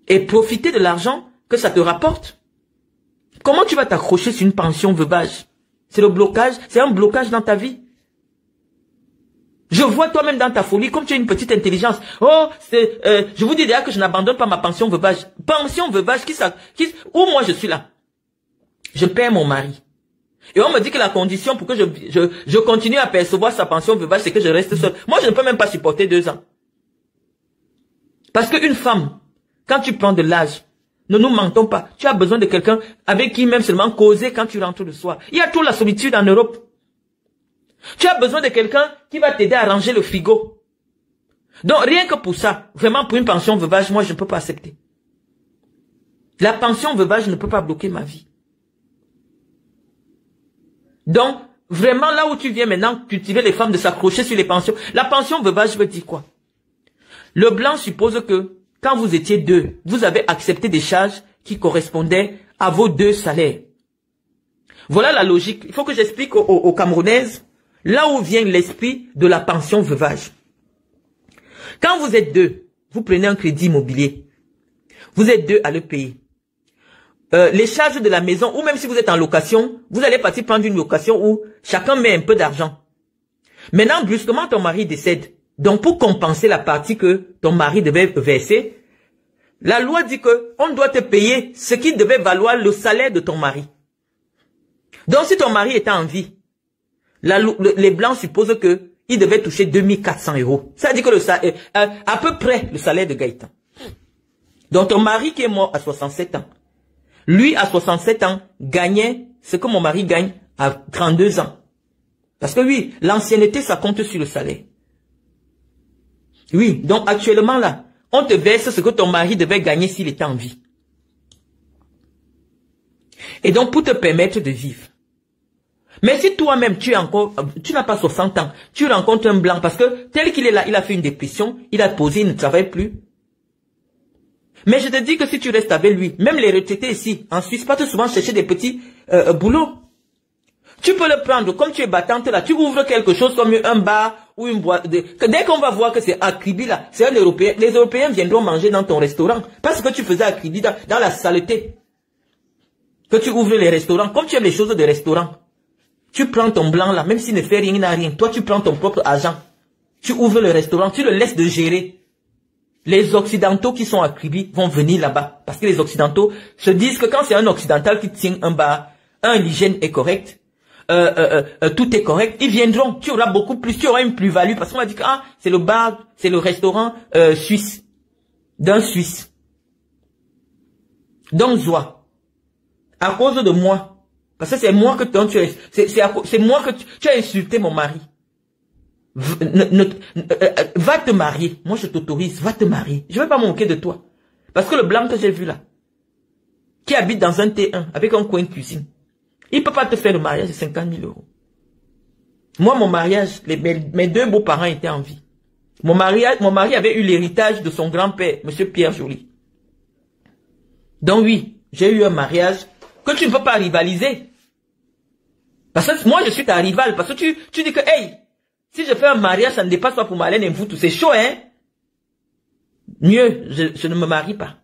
et profiter de l'argent que ça te rapporte. Comment tu vas t'accrocher sur une pension veuvage? C'est le blocage, c'est un blocage dans ta vie. Je vois toi-même dans ta folie, comme tu as une petite intelligence. Oh, je vous dis déjà que je n'abandonne pas ma pension veuvage. Pension veuvage, où moi je suis là? Je perds mon mari. Et on me dit que la condition pour que je continue à percevoir sa pension veuvage, c'est que je reste seule. Moi, je ne peux même pas supporter 2 ans. Parce qu'une femme, quand tu prends de l'âge, ne nous mentons pas, tu as besoin de quelqu'un avec qui même seulement causer quand tu rentres le soir. Il y a toute la solitude en Europe. Tu as besoin de quelqu'un qui va t'aider à ranger le frigo. Donc, rien que pour ça, vraiment pour une pension veuvage, moi, je ne peux pas accepter. La pension veuvage ne peut pas bloquer ma vie. Donc, vraiment, là où tu viens maintenant cultiver les femmes de s'accrocher sur les pensions. La pension veuvage veut dire quoi? Le blanc suppose que, quand vous étiez 2, vous avez accepté des charges qui correspondaient à vos 2 salaires. Voilà la logique. Il faut que j'explique aux Camerounaises là où vient l'esprit de la pension veuvage. Quand vous êtes 2, vous prenez un crédit immobilier. Vous êtes 2 à le payer. Les charges de la maison, ou même si vous êtes en location, vous allez partir prendre une location où chacun met un peu d'argent. Maintenant, brusquement, ton mari décède. Donc, pour compenser la partie que ton mari devait verser, la loi dit que on doit te payer ce qui devait valoir le salaire de ton mari. Donc, si ton mari était en vie, les blancs supposent que il devait toucher 2400 €. Ça dit que à peu près le salaire de Gaëtan. Donc, ton mari qui est mort à 67 ans, lui, à 67 ans, gagnait ce que mon mari gagne à 32 ans. Parce que oui, l'ancienneté, ça compte sur le salaire. Oui, donc actuellement là, on te verse ce que ton mari devait gagner s'il était en vie. Et donc, pour te permettre de vivre. Mais si toi-même, tu n'as pas 60 ans, tu rencontres un blanc, parce que tel qu'il est là, il a fait une dépression, il a posé, il ne travaille plus. Mais je te dis que si tu restes avec lui, même les retraités ici, en Suisse, pas souvent chercher des petits boulots. Tu peux le prendre, comme tu es battante là, tu ouvres quelque chose comme un bar ou une boîte. Dès qu'on va voir que c'est Akribi là, c'est un Européen, les Européens viendront manger dans ton restaurant. Parce que tu faisais Akribi dans la saleté. Que tu ouvres les restaurants, comme tu aimes les choses de restaurant. Tu prends ton blanc là, même s'il ne fait rien, il n'a rien. Toi, tu prends ton propre argent. Tu ouvres le restaurant, tu le laisses de gérer. Les Occidentaux qui sont à Kribi vont venir là-bas. Parce que les Occidentaux se disent que quand c'est un Occidental qui tient un bar, l'hygiène est correcte, tout est correct, ils viendront. Tu auras beaucoup plus, tu auras une plus-value. Parce qu'on m'a dit que c'est le bar, c'est le restaurant suisse. D'un Suisse. Donc, Zoa, à cause de moi, parce que c'est moi que c'est moi que tu as insulté mon mari. Va te marier. Moi, je t'autorise. Va te marier. Je ne vais pas me moquer de toi. Parce que le blanc que j'ai vu là, qui habite dans un T1 avec un coin de cuisine, il ne peut pas te faire le mariage de 50 000 €. Moi, mon mariage, mes 2 beaux-parents étaient en vie. Mon mari avait eu l'héritage de son grand-père, M. Pierre Joly. Donc oui, j'ai eu un mariage que tu ne peux pas rivaliser. Parce que moi, je suis ta rivale. Parce que tu dis que, hey, si je fais un mariage, ça ne dépasse pas pour Marlène et vous tous. C'est chaud, hein? Mieux, je ne me marie pas.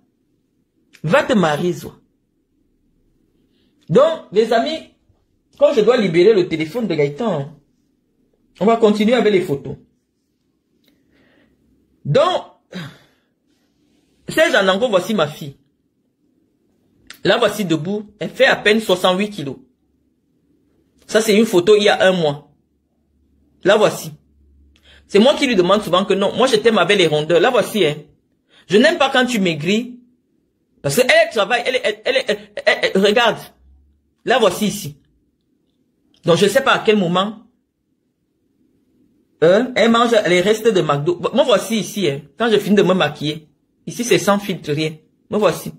Va te marier, Zoa. Donc, les amis, quand je dois libérer le téléphone de Gaëtan, on va continuer avec les photos. Donc, Serge Anango, voici ma fille. Là, voici debout. Elle fait à peine 68 kilos. Ça, c'est une photo il y a 1 mois. Là, voici. C'est moi qui lui demande souvent que non. Moi, je t'aime avec les rondeurs. Là, voici, hein. Je n'aime pas quand tu maigris. Parce qu'elle travaille, regarde. Là, voici ici. Donc, je ne sais pas à quel moment. Elle mange les restes de McDo. Moi, voici ici, hein. Quand je finis de me maquiller. Ici, c'est sans filtre, rien. Me voici.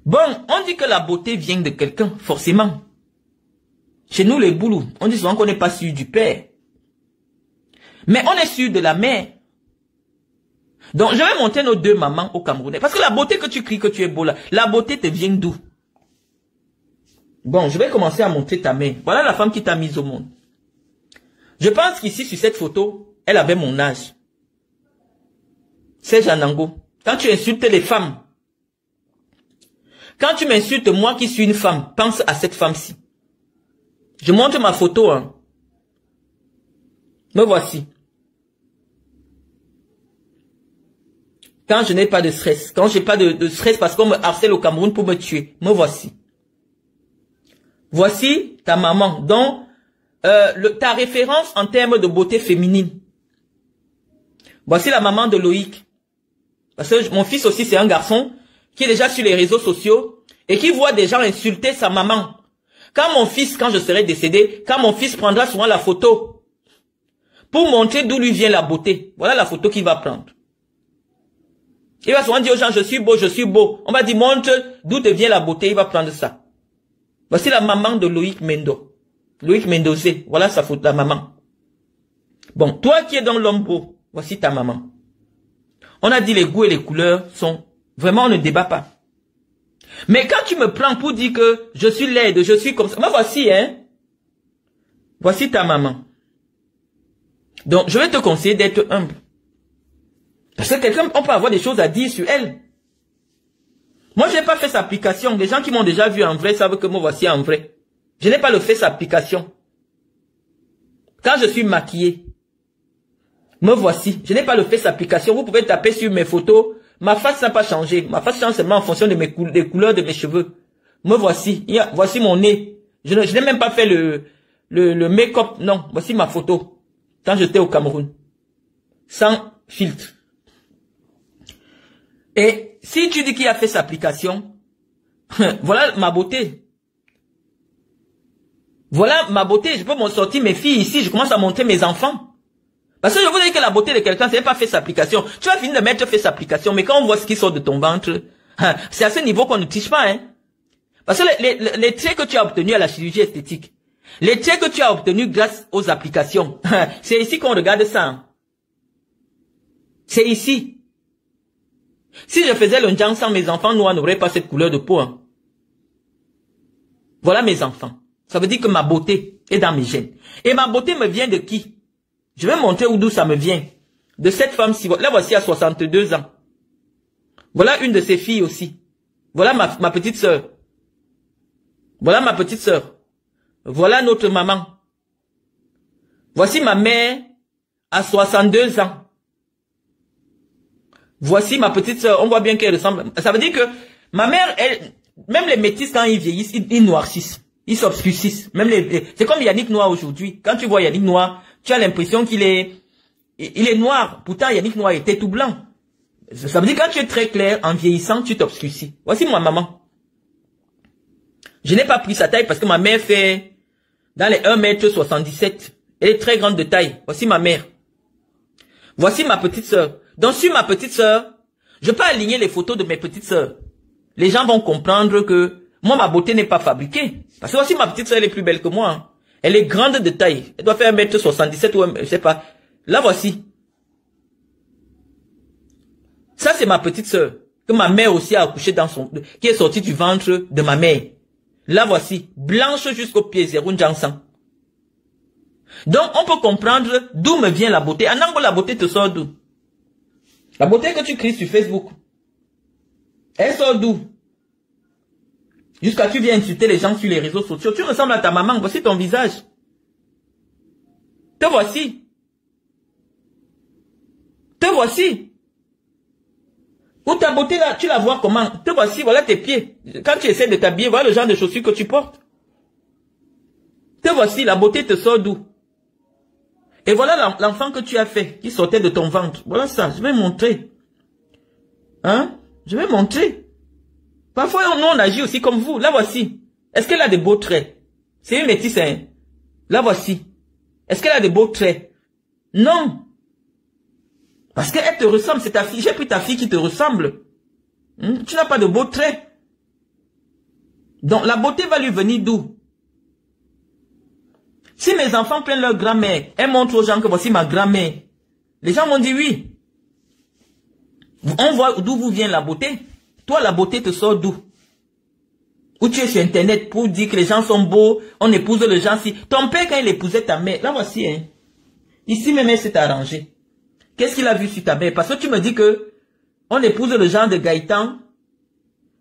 Bon, on dit que la beauté vient de quelqu'un, forcément. Chez nous, les boulous, on dit souvent qu'on n'est pas sûr du père. Mais on est sûr de la mère. Donc, je vais montrer nos 2 mamans au Camerounais. Parce que la beauté que tu cries que tu es beau là, la beauté te vient d'où? Bon, je vais commencer à montrer ta mère. Voilà la femme qui t'a mise au monde. Je pense qu'ici, sur cette photo, elle avait mon âge. C'est Janango. Quand tu insultes les femmes, quand tu m'insultes moi qui suis une femme, pense à cette femme-ci. Je montre ma photo, hein. Me voici. Quand je n'ai pas de stress, quand j'ai pas de stress parce qu'on me harcèle au Cameroun pour me tuer, me voici. Voici ta maman, donc ta référence en termes de beauté féminine. Voici la maman de Loïc. Parce que mon fils aussi, c'est un garçon qui est déjà sur les réseaux sociaux et qui voit des gens insulter sa maman. Quand je serai décédé, quand mon fils prendra souvent la photo pour montrer d'où lui vient la beauté, voilà la photo qu'il va prendre. Il va souvent dire aux gens, je suis beau, je suis beau. On va dire, montre d'où te vient la beauté, il va prendre ça. Voici la maman de Loïc Mendo. Loïc Mendozé, voilà sa photo, la maman. Bon, toi qui es dans l'homme beau, voici ta maman. On a dit les goûts et les couleurs sont... Vraiment, on ne débat pas. Mais quand tu me prends pour dire que je suis laide, je suis comme ça... Moi, voici, hein. Voici ta maman. Donc, je vais te conseiller d'être humble. Parce que quelqu'un, on peut avoir des choses à dire sur elle. Moi, je n'ai pas fait sa application. Les gens qui m'ont déjà vu en vrai savent que moi, voici en vrai. Je n'ai pas le fait sa application. Quand je suis maquillée, me voici. Je n'ai pas le face application. Vous pouvez taper sur mes photos. Ma face n'a pas changé. Ma face change seulement en fonction de des couleurs de mes cheveux. Me voici. Voici mon nez. Je n'ai même pas fait le make-up. Non. Voici ma photo. Quand j'étais au Cameroun. Sans filtre. Et si tu dis qu'il a fait sa application, voilà ma beauté. Voilà ma beauté. Je peux m'en sortir mes filles ici. Je commence à montrer mes enfants. Parce que je vous dis que la beauté de quelqu'un, c'est pas fait sa application. Tu vas finir de mettre fait sa application, mais quand on voit ce qui sort de ton ventre, c'est à ce niveau qu'on ne triche pas, hein. Parce que les traits que tu as obtenus à la chirurgie esthétique, les traits que tu as obtenus grâce aux applications, c'est ici qu'on regarde ça. Hein. C'est ici. Si je faisais le njang sans mes enfants noirs, n'auraient pas cette couleur de peau. Hein. Voilà mes enfants. Ça veut dire que ma beauté est dans mes gènes. Et ma beauté me vient de qui? Je vais montrer d'où ça me vient. De cette femme-ci. Là, voici à 62 ans. Voilà une de ses filles aussi. Voilà ma petite sœur. Voilà ma petite sœur. Voilà notre maman. Voici ma mère à 62 ans. Voici ma petite sœur. On voit bien qu'elle ressemble. Ça veut dire que ma mère, même les métis, quand ils vieillissent, ils noircissent. Ils s'obscurcissent. C'est comme Yannick Noir aujourd'hui. Quand tu vois Yannick Noir, tu as l'impression qu'il est noir. Pourtant, Yannick Noir était tout blanc. Ça veut dire que quand tu es très clair, en vieillissant, tu t'obscurcis. Voici ma maman. Je n'ai pas pris sa taille parce que ma mère fait dans les 1,77 m. Elle est très grande de taille. Voici ma mère. Voici ma petite sœur. Donc, sur ma petite sœur, je peux aligner les photos de mes petites sœurs. Les gens vont comprendre que moi, ma beauté n'est pas fabriquée. Parce que voici ma petite sœur, elle est plus belle que moi. Hein. Elle est grande de taille. Elle doit faire 1,77 m ou je sais pas. Là, voici. Ça, c'est ma petite sœur. Que ma mère aussi a accouché qui est sortie du ventre de ma mère. Là, voici. Blanche jusqu'au pied, zéro Jansan. Donc, on peut comprendre d'où me vient la beauté. En Angola, la beauté te sort d'où? La beauté que tu crées sur Facebook. Elle sort d'où? Jusqu'à tu viens insulter les gens sur les réseaux sociaux. Tu ressembles à ta maman. Voici ton visage. Te voici. Te voici. Ou ta beauté là, tu la vois comment? Te voici, voilà tes pieds. Quand tu essaies de t'habiller, voilà le genre de chaussures que tu portes. Te voici, la beauté te sort d'où? Et voilà l'enfant que tu as fait, qui sortait de ton ventre. Voilà ça, je vais montrer. Hein? Je vais montrer. Parfois, nous, on agit aussi comme vous. Là, voici. Est-ce qu'elle a des beaux traits? C'est une métisse, hein? Là, voici. Est-ce qu'elle a des beaux traits? Non. Parce qu'elle te ressemble, c'est ta fille. J'ai pris ta fille qui te ressemble. Tu n'as pas de beaux traits. Donc, la beauté va lui venir d'où? Si mes enfants prennent leur grand-mère, elles montrent aux gens que voici ma grand-mère. Les gens m'ont dit oui. On voit d'où vous vient la beauté. Toi, la beauté te sort d'où? Ou tu es sur Internet pour dire que les gens sont beaux, on épouse les gens si. Ton père, quand il épousait ta mère, là voici, hein. Ici, même elle s'est arrangée. Qu'est-ce qu'il a vu sur ta mère? Parce que tu me dis que on épouse le genre de Gaëtan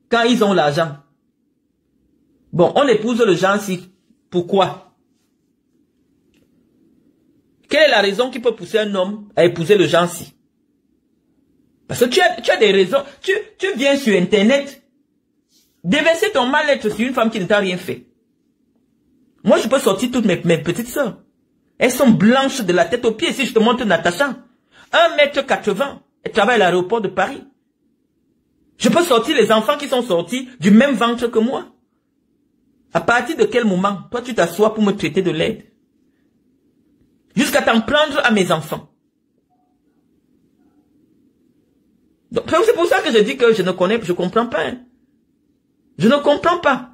quand ils ont l'argent. Bon, on épouse le genre si. Pourquoi? Quelle est la raison qui peut pousser un homme à épouser le genre-ci? Parce que tu as des raisons. Tu viens sur Internet déverser ton mal-être sur une femme qui ne t'a rien fait. Moi, je peux sortir toutes mes petites sœurs. Elles sont blanches de la tête aux pieds. Si je te montre Natacha, 1,80 m, elle travaille à l'aéroport de Paris. Je peux sortir les enfants qui sont sortis du même ventre que moi. À partir de quel moment, toi, tu t'assois pour me traiter de laide? Jusqu'à t'en prendre à mes enfants. C'est pour ça que je dis que je comprends pas. Hein. Je ne comprends pas.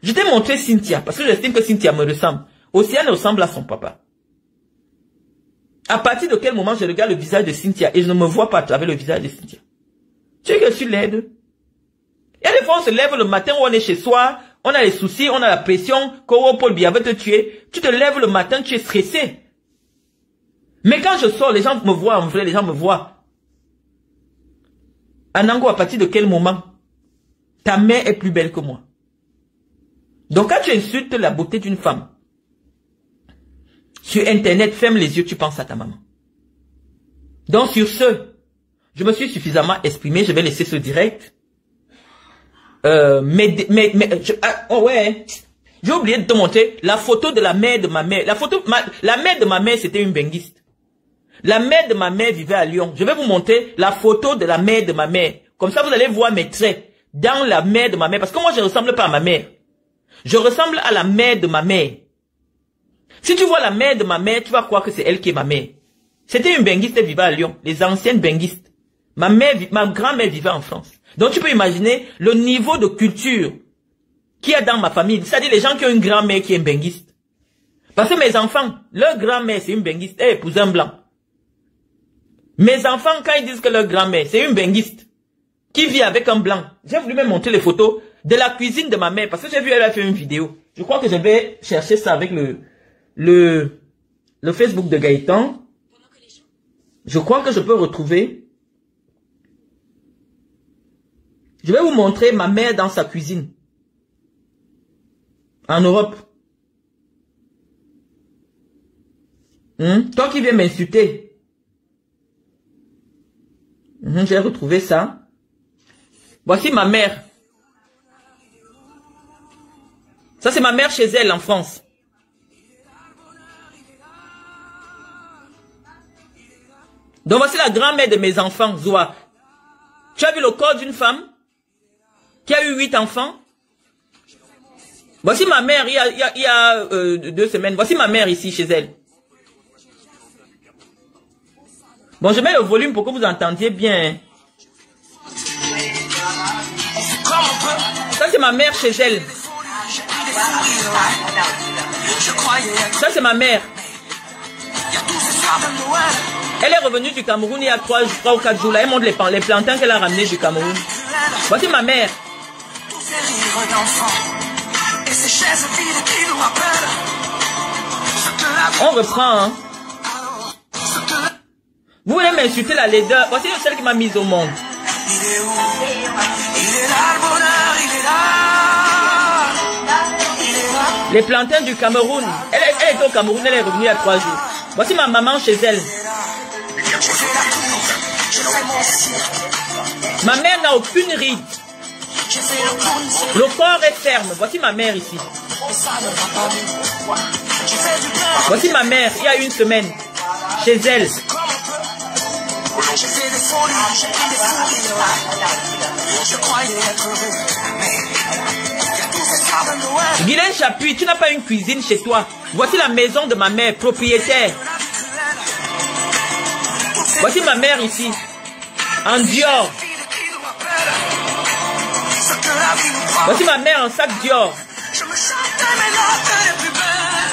Je t'ai montré Cynthia, parce que j'estime que Cynthia me ressemble. Océane ressemble à son papa. À partir de quel moment je regarde le visage de Cynthia et je ne me vois pas à travers le visage de Cynthia? Tu sais que je suis laide. Il y a des fois on se lève le matin où on est chez soi, on a les soucis, on a la pression, Paul Biya veut te tuer. Tu te lèves le matin, tu es stressé. Mais quand je sors, les gens me voient en vrai, les gens me voient. Anango, à partir de quel moment ta mère est plus belle que moi? Donc quand tu insultes la beauté d'une femme, sur Internet, ferme les yeux, tu penses à ta maman. Donc sur ce, je me suis suffisamment exprimé, je vais laisser ce direct. Oh ouais, j'ai oublié de te montrer la photo de la mère de ma mère. La mère de ma mère, c'était une benguiste. La mère de ma mère vivait à Lyon. Je vais vous montrer la photo de la mère de ma mère. Comme ça, vous allez voir mes traits dans la mère de ma mère. Parce que moi, je ne ressemble pas à ma mère. Je ressemble à la mère de ma mère. Si tu vois la mère de ma mère, tu vas croire que c'est elle qui est ma mère. C'était une benguiste, elle vivait à Lyon. Les anciennes benguistes. Ma grand-mère vivait en France. Donc tu peux imaginer le niveau de culture qu'il y a dans ma famille. C'est-à-dire les gens qui ont une grand-mère qui est une benguiste. Parce que mes enfants, leur grand-mère c'est une benguiste, elle épouse un blanc. Mes enfants, quand ils disent que leur grand-mère c'est une benguiste, qui vit avec un blanc, j'ai voulu même montrer les photos de la cuisine de ma mère, parce que j'ai vu elle a fait une vidéo. Je crois que je vais chercher ça avec le Facebook de Gaëtan. Je crois que je peux retrouver. Je vais vous montrer ma mère dans sa cuisine. En Europe. Toi qui viens m'insulter. J'ai retrouvé ça. Voici ma mère. Ça c'est ma mère chez elle en France. Donc voici la grand-mère de mes enfants, Zoa. Tu as vu le corps d'une femme qui a eu 8 enfants? Voici ma mère, il y a 2 semaines. Voici ma mère ici, chez elle. Bon, je mets le volume pour que vous entendiez bien. Ça, c'est ma mère chez elle. Ça, c'est ma mère. Elle est revenue du Cameroun il y a 3 ou 4 jours. Là, elle montre les plantains qu'elle a ramenés du Cameroun. Voici ma mère. On reprend, hein. Vous voulez m'insulter la laideur? Voici celle qui m'a mise au monde. Les plantains du Cameroun. Elle était au Cameroun, elle est revenue il y a 3 jours. Voici ma maman chez elle. Ma mère n'a aucune ride. Le corps est ferme. Voici ma mère ici. Voici ma mère il y a 1 semaine. Chez elle. Guylaine Chapuis, tu n'as pas une cuisine chez toi. Voici la maison de ma mère, propriétaire. Voici ma mère ici, en Dior. Voici ma mère en sac Dior.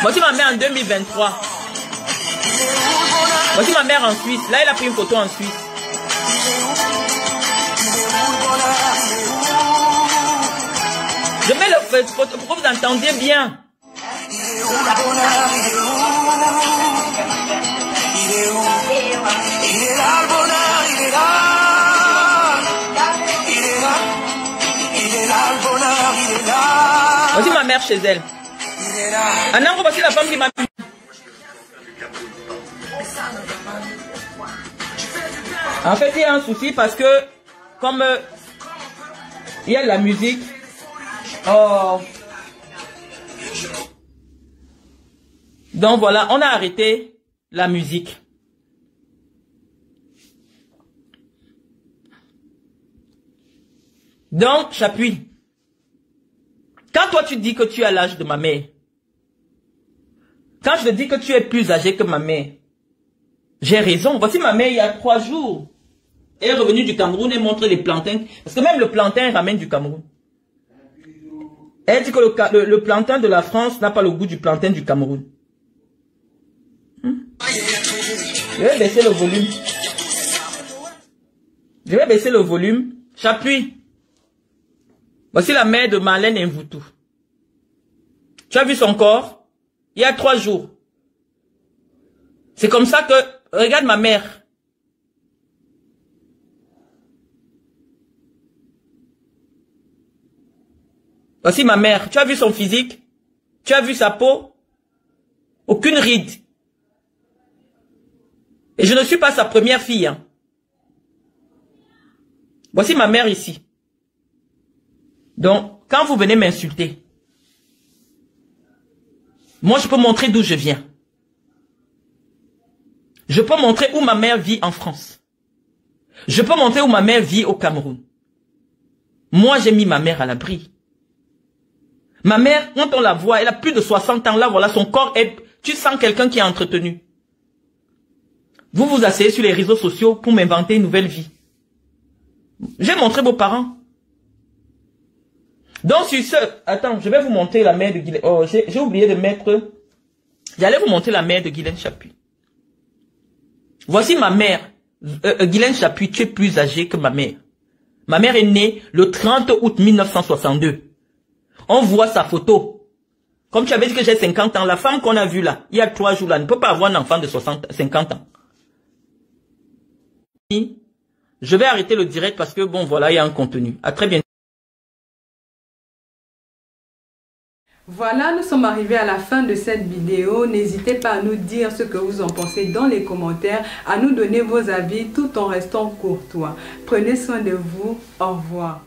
Voici ma mère en 2023. Voici ma mère en Suisse. Là, elle a pris une photo en Suisse. Je mets le photo pour que vous entendiez bien. Voici ma mère chez elle. Anango, voici la femme qui m'a mis. En fait, il y a un souci parce que, comme il y a de la musique, oh. Donc voilà, on a arrêté la musique. Donc, j'appuie. Quand toi tu dis que tu as l'âge de ma mère, quand je te dis que tu es plus âgé que ma mère, j'ai raison. Voici ma mère il y a 3 jours. Elle est revenue du Cameroun et montre les plantains. Parce que même le plantain ramène du Cameroun. Elle dit que le plantain de la France n'a pas le goût du plantain du Cameroun. Je vais baisser le volume. Je vais baisser le volume. J'appuie. Voici la mère de Marlène Mvoutou. Tu as vu son corps? Il y a 3 jours. C'est comme ça que... Regarde ma mère. Voici ma mère. Tu as vu son physique? Tu as vu sa peau? Aucune ride. Et je ne suis pas sa première fille. Hein. Voici ma mère ici. Donc, quand vous venez m'insulter, moi je peux montrer d'où je viens. Je peux montrer où ma mère vit en France. Je peux montrer où ma mère vit au Cameroun. Moi j'ai mis ma mère à l'abri. Ma mère, quand on la voit, elle a plus de 60 ans. Là, voilà, son corps est... Tu sens quelqu'un qui est entretenu. Vous vous asseyez sur les réseaux sociaux pour m'inventer une nouvelle vie. J'ai montré vos parents. Donc, sur ce... Attends, je vais vous montrer la mère de Guylaine. Oh, j'ai oublié de mettre... J'allais vous montrer la mère de Guylaine Chapuis. Voici ma mère. Guylaine Chapuis, tu es plus âgée que ma mère. Ma mère est née le 30 août 1962. On voit sa photo. Comme tu avais dit que j'ai 50 ans, la femme qu'on a vue là, il y a 3 jours là, ne peut pas avoir un enfant de 50 ans. Je vais arrêter le direct parce que bon voilà, il y a un contenu. À très bientôt. Voilà, nous sommes arrivés à la fin de cette vidéo. N'hésitez pas à nous dire ce que vous en pensez dans les commentaires, à nous donner vos avis tout en restant courtois. Prenez soin de vous. Au revoir.